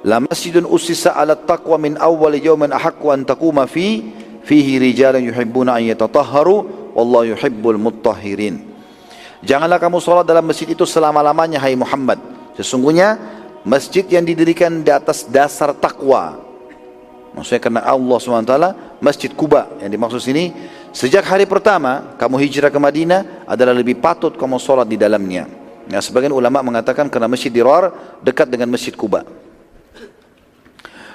la masjidun ussisa ala taqwa min awwali yawmin ahaqqu an taquma fihi rijalan yuhibbuna an yatatahharu wallahu yuhibbul mutahhirin. Janganlah kamu sholat dalam masjid itu selama-lamanya, hai Muhammad. Sesungguhnya masjid yang didirikan di atas dasar takwa. Maksudnya karena Allah SWT, Masjid Quba yang dimaksud sini, sejak hari pertama kamu hijrah ke Madinah adalah lebih patut kamu sholat di dalamnya. Nah, sebagian ulama mengatakan karena Masjid Dirar dekat dengan Masjid Quba.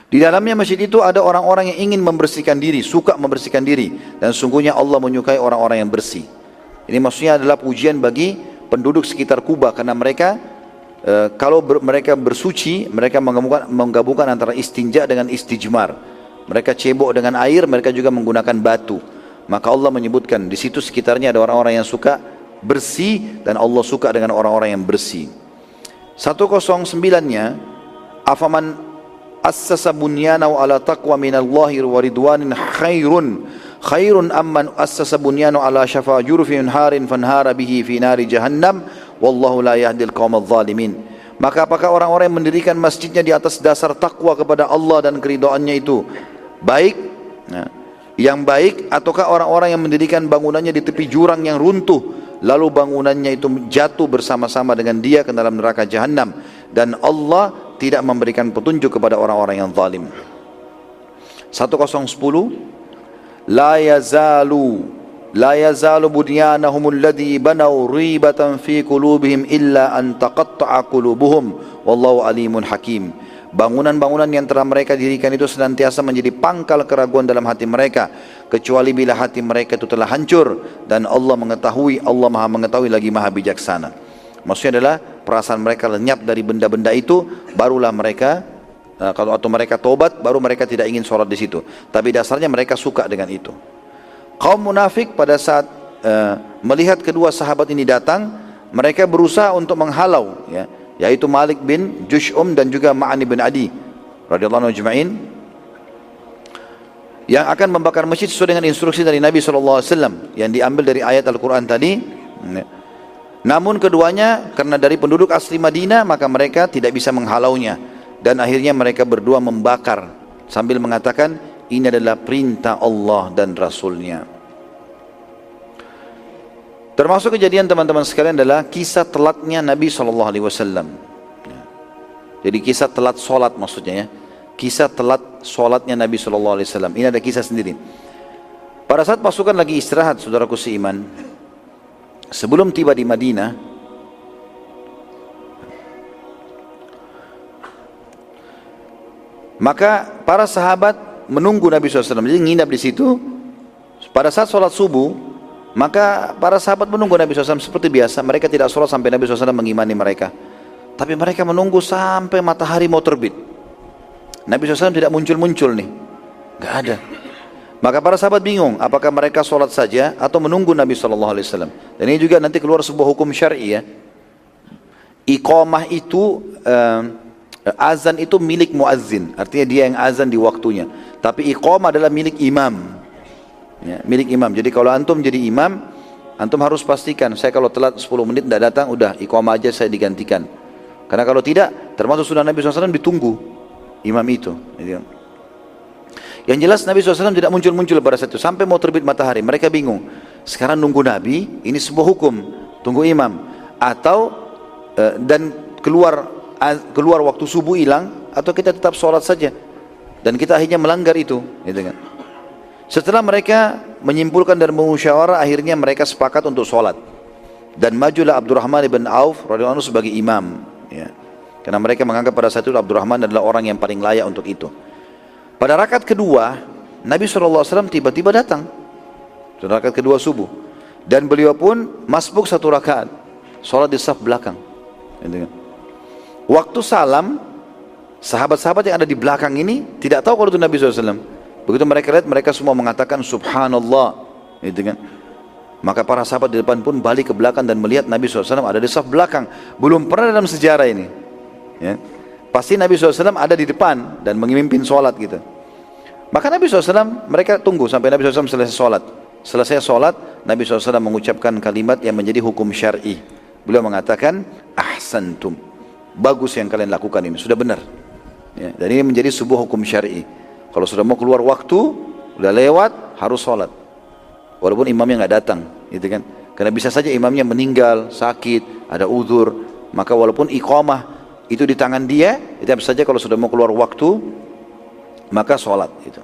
Di dalamnya masjid itu ada orang-orang yang ingin membersihkan diri, suka membersihkan diri, dan sungguhnya Allah menyukai orang-orang yang bersih. Ini maksudnya adalah pujian bagi penduduk sekitar Quba, karena mereka kalau mereka bersuci, mereka menggabungkan antara istinja dengan istijmar. Mereka cebok dengan air, mereka juga menggunakan batu. Maka Allah menyebutkan di situ sekitarnya ada orang-orang yang suka bersih, dan Allah suka dengan orang-orang yang bersih. 109-nya, afaman assasa bunyanahu ala taqwa minallahi wa ridwanin khairun amman assasa bunyanahu ala syafa jurfin harin fanhara bihi fi nari jahannam wallahu la yahdil qaumadh zalimin. Maka apakah orang-orang yang mendirikan masjidnya di atas dasar takwa kepada Allah dan keridhaannya itu baik? Nah, yang baik, ataukah orang-orang yang mendirikan bangunannya di tepi jurang yang runtuh, lalu bangunannya itu jatuh bersama-sama dengan dia ke dalam neraka jahannam, dan Allah tidak memberikan petunjuk kepada orang-orang yang zalim. 1010, la yazalu bunyanahum alladhi banaw ribatan fi qulubihim illa an taqatta'a qulubuhum wallahu alimun hakim. Bangunan-bangunan yang telah mereka dirikan itu senantiasa menjadi pangkal keraguan dalam hati mereka, kecuali bila hati mereka itu telah hancur, dan Allah mengetahui, Allah Maha mengetahui lagi Maha bijaksana. Maksudnya adalah perasaan mereka lenyap dari benda-benda itu, barulah mereka atau mereka tobat, baru mereka tidak ingin sholat di situ. Tapi dasarnya mereka suka dengan itu. Kaum munafik pada saat melihat kedua sahabat ini datang, mereka berusaha untuk menghalau, yaitu Malik bin Jush'um dan juga Ma'an bin Adi radhiyallahu anhu ajma'in, yang akan membakar masjid sesuai dengan instruksi dari Nabi SAW yang diambil dari ayat Al-Quran tadi. Namun keduanya karena dari penduduk asli Madinah, maka mereka tidak bisa menghalaunya, dan akhirnya mereka berdua membakar sambil mengatakan ini adalah perintah Allah dan Rasulnya. Termasuk kejadian teman-teman sekalian adalah kisah telatnya Nabi SAW. Jadi kisah telat solat maksudnya ya, kisah telat solatnya Nabi SAW. Ini ada kisah sendiri. Pada saat pasukan lagi istirahat, saudaraku seiman, sebelum tiba di Madinah, maka para sahabat menunggu Nabi SAW, jadi nginap di situ. Pada saat sholat subuh, maka para sahabat menunggu Nabi SAW seperti biasa. Mereka tidak sholat sampai Nabi SAW mengimani mereka, tapi mereka menunggu sampai matahari mau terbit. Nabi SAW tidak muncul-muncul nih, gak ada. Maka para sahabat bingung, apakah mereka sholat saja atau menunggu Nabi SAW. Dan ini juga nanti keluar sebuah hukum syar'i ya. Iqamah itu, azan itu milik muazzin, artinya dia yang azan di waktunya. Tapi iqamah adalah milik imam, ya, milik imam. Jadi kalau antum jadi imam, antum harus pastikan, saya kalau telat 10 menit tidak datang, udah iqamah aja saya digantikan. Karena kalau tidak, termasuk sunnah Nabi SAW ditunggu imam itu. Yang jelas Nabi SAW tidak muncul-muncul pada saat itu sampai mau terbit matahari. Mereka bingung, sekarang nunggu Nabi, ini sebuah hukum, tunggu imam, atau dan keluar waktu subuh hilang, atau kita tetap sholat saja, dan kita akhirnya melanggar itu, gitu kan. Setelah mereka menyimpulkan dan musyawarah, akhirnya mereka sepakat untuk sholat, dan majulah Abdurrahman ibn Auf radhiyallahu anhu sebagai imam, ya. Karena mereka menganggap pada saat itu Abdurrahman adalah orang yang paling layak untuk itu. Pada rakaat kedua, Nabi SAW tiba-tiba datang. Rakaat kedua subuh. Dan beliau pun masbuk satu rakaat. Sholat di saf belakang. Waktu salam, sahabat-sahabat yang ada di belakang ini tidak tahu kalau itu Nabi SAW. Begitu mereka lihat, mereka semua mengatakan Subhanallah. Maka para sahabat di depan pun balik ke belakang dan melihat Nabi SAW ada di saf belakang. Belum pernah dalam sejarah ini. Ya. Pasti Nabi SAW ada di depan dan memimpin sholat gitu. Maka Nabi SAW, mereka tunggu sampai Nabi SAW selesai sholat. Selesai sholat, Nabi SAW mengucapkan kalimat yang menjadi hukum syar'i. Beliau mengatakan, ahsantum. Bagus yang kalian lakukan ini, sudah benar. Ya, dan ini menjadi sebuah hukum syar'i. Kalau sudah mau keluar waktu, sudah lewat, harus sholat. Walaupun imamnya nggak datang, gitu kan? Karena bisa saja imamnya meninggal, sakit, ada uzur. Maka walaupun iqamah itu di tangan dia, itu bisa saja kalau sudah mau keluar waktu, maka sholat itu.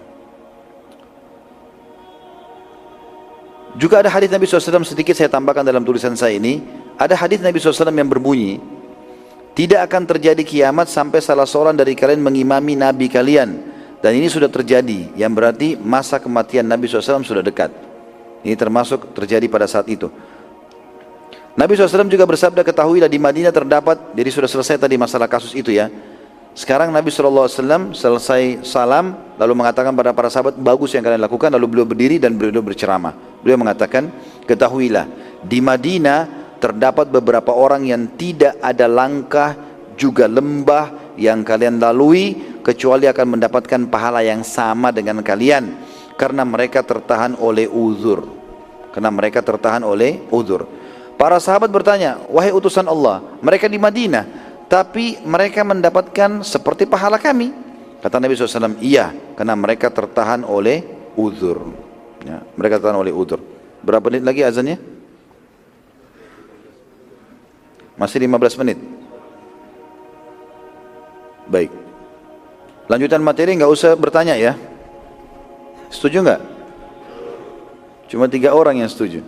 Juga ada hadis Nabi SAW, sedikit saya tambahkan dalam tulisan saya ini. Ada hadis Nabi SAW yang berbunyi, tidak akan terjadi kiamat sampai salah seorang dari kalian mengimami Nabi kalian. Dan ini sudah terjadi, yang berarti masa kematian Nabi SAW sudah dekat. Ini termasuk terjadi pada saat itu. Nabi SAW juga bersabda, ketahuilah di Madinah terdapat, jadi sudah selesai tadi masalah kasus itu ya. Sekarang Nabi SAW selesai salam, lalu mengatakan pada para sahabat, bagus yang kalian lakukan, lalu beliau berdiri dan beliau berceramah. Beliau mengatakan, ketahuilah, di Madinah terdapat beberapa orang yang tidak ada langkah, juga lembah yang kalian lalui, kecuali akan mendapatkan pahala yang sama dengan kalian, karena mereka tertahan oleh uzur. Karena mereka tertahan oleh uzur. Para sahabat bertanya, wahai utusan Allah, mereka di Madinah, tapi mereka mendapatkan seperti pahala kami. Kata Nabi SAW, iya, karena mereka tertahan oleh uzur. Ya, mereka tertahan oleh uzur. Berapa menit lagi azannya? Masih 15 menit. Baik. Lanjutan materi nggak usah bertanya ya. Setuju nggak? Cuma 3 orang yang setuju.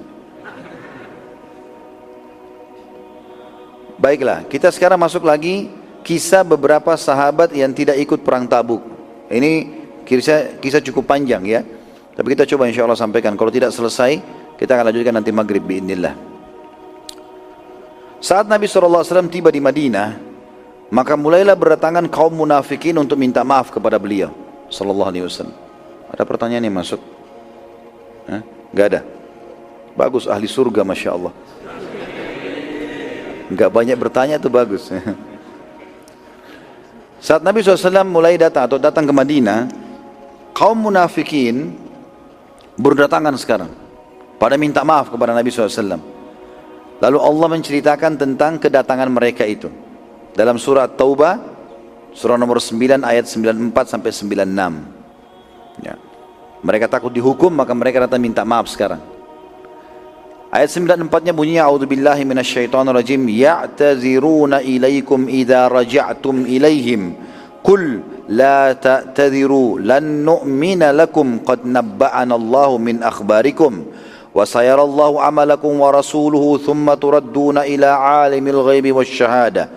Baiklah, kita sekarang masuk lagi kisah beberapa sahabat yang tidak ikut perang Tabuk. Ini kisah cukup panjang ya. Tapi kita coba insya Allah sampaikan. Kalau tidak selesai, kita akan lanjutkan nanti maghrib biidznillah. Saat Nabi SAW tiba di Madinah, maka mulailah berdatangan kaum munafikin untuk minta maaf kepada beliau SAW. Ada pertanyaan yang masuk? Gak ada? Bagus, ahli surga Masya Allah. Enggak banyak bertanya itu bagus. Saat Nabi SAW mulai datang ke Madinah, kaum munafikin berdatangan sekarang pada minta maaf kepada Nabi SAW. Lalu Allah menceritakan tentang kedatangan mereka itu dalam surah Taubah, surah nomor 9 ayat 94 sampai 96. Ya. Mereka takut dihukum, maka mereka datang minta maaf sekarang. Ayat 94-nya bunyinya, a'udzubillahi minasyaitonirrajim, ya'taziruna ilaikum idza raja'tum ilaihim qul la ta'tadiru lan nu'mina lakum qad nabba'ana Allahu min akhbarikum wa sayarallahu amalakum wa rasuluhu thumma turadduna ila alimil ghaibi wasyahada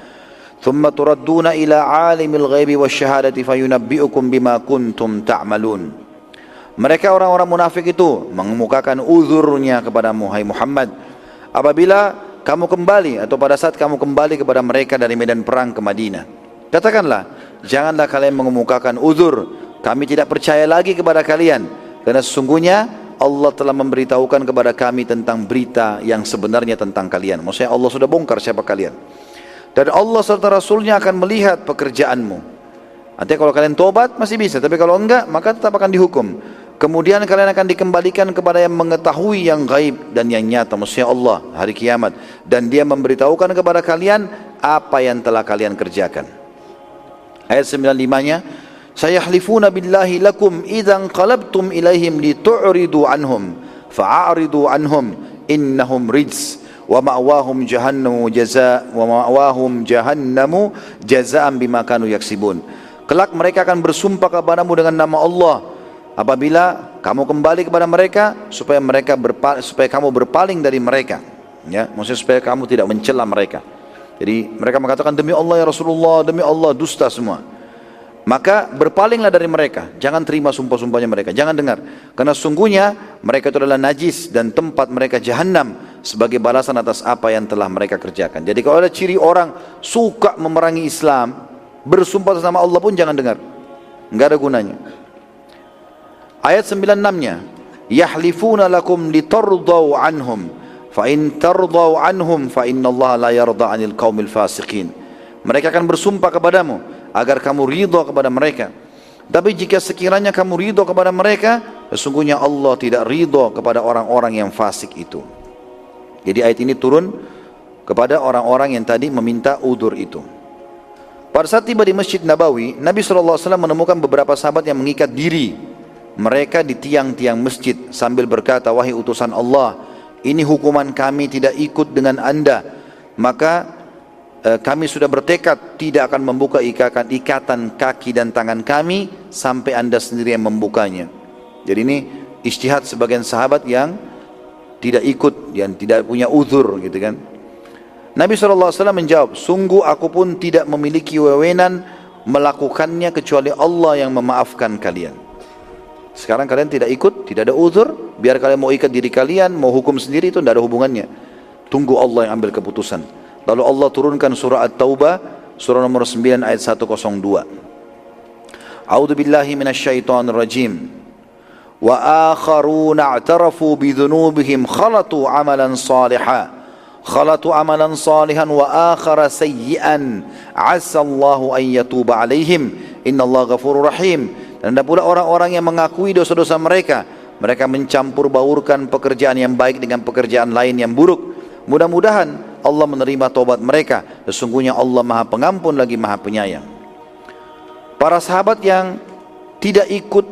thumma turadduna ila alimil ghaibi wasyahadati fayunabbi'ukum bima kuntum ta'malun. Mereka orang-orang munafik itu mengemukakan uzurnya kepadamu, hai Muhammad, apabila kamu kembali atau pada saat kamu kembali kepada mereka dari medan perang ke Madinah. Katakanlah, janganlah kalian mengemukakan uzur, kami tidak percaya lagi kepada kalian, karena sesungguhnya Allah telah memberitahukan kepada kami tentang berita yang sebenarnya tentang kalian. Maksudnya Allah sudah bongkar siapa kalian. Dan Allah serta Rasulnya akan melihat pekerjaanmu. Nanti kalau kalian tobat masih bisa, tapi kalau enggak maka tetap akan dihukum. Kemudian kalian akan dikembalikan kepada yang mengetahui yang gaib dan yang nyata, maksudnya Allah, hari kiamat. Dan dia memberitahukan kepada kalian apa yang telah kalian kerjakan. Ayat 95-nya, sayahlifuna billahi lakum idzan qalabtum ilaihim litu'ridu anhum fa'aridu anhum innahum rijs wa ma'wahum jahannamu jazaa'an bima kanu yaksibun. Kelak mereka akan bersumpah kepadamu dengan nama Allah apabila kamu kembali kepada mereka supaya kamu berpaling dari mereka, ya, maksudnya supaya kamu tidak mencela mereka. Jadi mereka mengatakan demi Allah ya Rasulullah, demi Allah, dusta semua. Maka berpalinglah dari mereka, jangan terima sumpah-sumpahnya mereka, jangan dengar. Karena sungguhnya mereka itu adalah najis dan tempat mereka jahanam sebagai balasan atas apa yang telah mereka kerjakan. Jadi kalau ada ciri orang suka memerangi Islam, bersumpah atas nama Allah pun jangan dengar, nggak ada gunanya. Ayat 96-nya, yahlifuna lakum litardau anhum, fa in tardau anhum fa innallaha la yarda 'anil qaumil fasiqin. Mereka akan bersumpah kepadamu agar kamu ridha kepada mereka. Tapi jika sekiranya kamu ridha kepada mereka, sesungguhnya Allah tidak ridha kepada orang-orang yang fasik itu. Jadi ayat ini turun kepada orang-orang yang tadi meminta udzur itu. Pada saat tiba di Masjid Nabawi, Nabi SAW menemukan beberapa sahabat yang mengikat diri mereka di tiang-tiang masjid sambil berkata, wahai utusan Allah, ini hukuman kami tidak ikut dengan anda, maka kami sudah bertekad tidak akan membuka ikatan kaki dan tangan kami sampai anda sendiri yang membukanya. Jadi ini ijtihad sebagian sahabat yang tidak ikut, yang tidak punya uzur gitu kan. Nabi SAW menjawab, sungguh aku pun tidak memiliki wewenang melakukannya kecuali Allah yang memaafkan kalian. Sekarang kalian tidak ikut, tidak ada uzur, biar kalian mau ikat diri kalian, mau hukum sendiri, itu tidak ada hubungannya. Tunggu Allah yang ambil keputusan. Lalu Allah turunkan surah At-Taubah, surah nomor 9 ayat 102. A'udzu billahi minasyaitonir rajim. Wa akharuna i'tarafu bi dzunubihim khalatu amalan salihan wa akhara sayyi'an 'asa Allahu an yatuba 'alaihim innallaha ghafurur rahim. Dan ada pula orang-orang yang mengakui dosa-dosa mereka. Mereka mencampur baurkan pekerjaan yang baik dengan pekerjaan lain yang buruk. Mudah-mudahan Allah menerima taubat mereka. Sesungguhnya Allah Maha Pengampun lagi Maha Penyayang. Para sahabat yang tidak ikut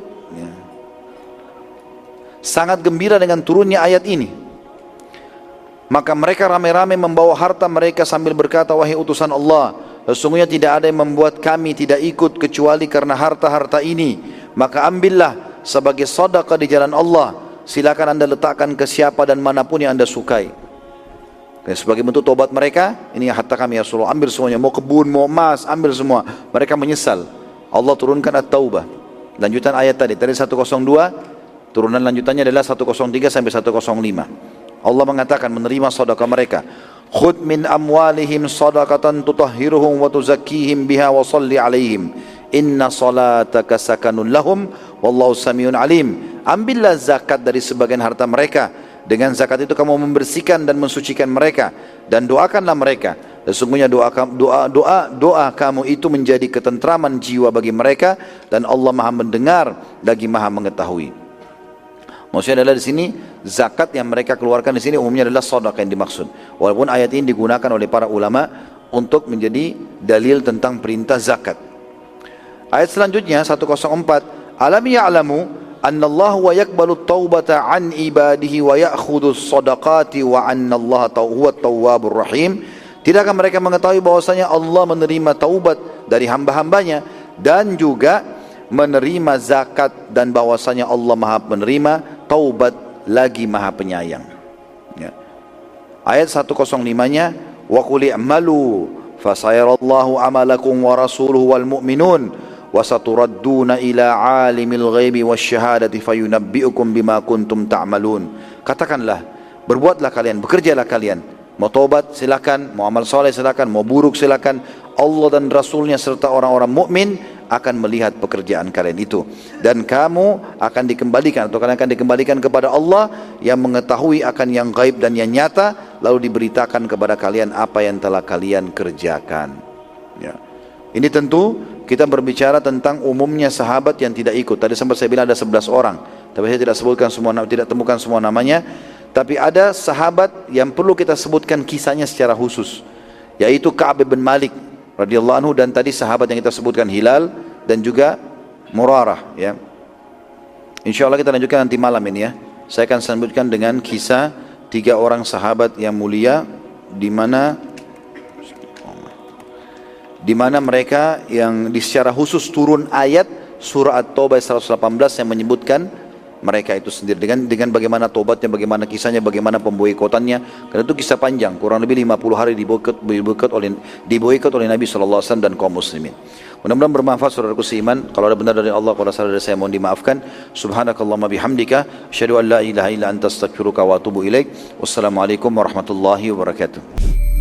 sangat gembira dengan turunnya ayat ini. Maka mereka ramai-ramai membawa harta mereka sambil berkata, wahai utusan Allah, sesungguhnya tidak ada yang membuat kami tidak ikut kecuali karena harta-harta ini. Maka ambillah sebagai sedekah di jalan Allah. Silakan anda letakkan ke siapa dan manapun yang anda sukai. Dan sebagai bentuk tobat mereka, ini harta kami ya Rasulullah, ambil semuanya, mau kebun, mau emas, ambil semua. Mereka menyesal. Allah turunkan At-Taubah. Lanjutan ayat tadi 102, turunan lanjutannya adalah 103 sampai 105. Allah mengatakan menerima sedekah mereka. Khudh min amwalihim sadaqatan tutahhiruhum wa tuzakkihim biha wa shalli alaihim. Inna salataka sakanun lahum wallahu samiun alim. Ambillah zakat dari sebagian harta mereka. Dengan zakat itu kamu membersihkan dan mensucikan mereka, dan doakanlah mereka. Sesungguhnya doa kamu itu menjadi ketentraman jiwa bagi mereka, dan Allah Maha mendengar lagi Maha mengetahui. Maksudnya adalah di sini zakat yang mereka keluarkan di sini umumnya adalah sedekah yang dimaksud. Walaupun ayat ini digunakan oleh para ulama untuk menjadi dalil tentang perintah zakat. Ayat selanjutnya 104, alam ya'lamu anna Allah wa yakbalu taubata an ibadihi wa ya'khudhu sadaqati wa anna Allah huwa tawwabur rahim. Tidakkah mereka mengetahui bahwasanya Allah menerima taubat dari hamba-hambanya dan juga menerima zakat, dan bahwasanya Allah Maha menerima taubat lagi Maha Penyayang. Ya. Ayat 105-nya, wa qul i'malu fasayarallahu amalakum wa rasuluhu wal mu'minun wa saturadduna ila alimil ghaibi wasyahadati fayunabbi'ukum bima kuntum ta'malun. Katakanlah, berbuatlah kalian, bekerjalah kalian. Mau taubat silakan, mau amal soleh silakan, mau buruk silakan. Allah dan Rasulnya serta orang-orang mukmin akan melihat pekerjaan kalian itu, dan kamu akan dikembalikan, atau kalian akan dikembalikan kepada Allah yang mengetahui akan yang gaib dan yang nyata, lalu diberitakan kepada kalian apa yang telah kalian kerjakan. Ya. Ini tentu kita berbicara tentang umumnya sahabat yang tidak ikut. Tadi sempat saya bilang ada 11 orang, tapi saya tidak sebutkan semua, tidak temukan semua namanya. Tapi ada sahabat yang perlu kita sebutkan kisahnya secara khusus, yaitu Ka'ab bin Malik radhiyallahu anhu, dan tadi sahabat yang kita sebutkan Hilal dan juga Murarah. Ya. Insya Allah kita lanjutkan nanti malam ini ya. Saya akan sambutkan dengan kisah 3 orang sahabat yang mulia, di mana mereka yang secara khusus turun ayat surah At-Taubah 118 yang menyebutkan mereka itu sendiri dengan bagaimana tobatnya, bagaimana kisahnya, bagaimana pemboikotannya. Karena itu kisah panjang, kurang lebih 50 hari diboikot oleh Nabi SAW dan kaum muslimin. Mudah-mudahan bermanfaat saudaraku seiman. Kalau ada benar dari Allah, kalau salah dari saya mohon dimaafkan. Subhanakallahumma bihamdika asyhadu an la ilaha illa anta astaghfiruka wa atubu ilaik. Wassalamualaikum warahmatullahi wabarakatuh.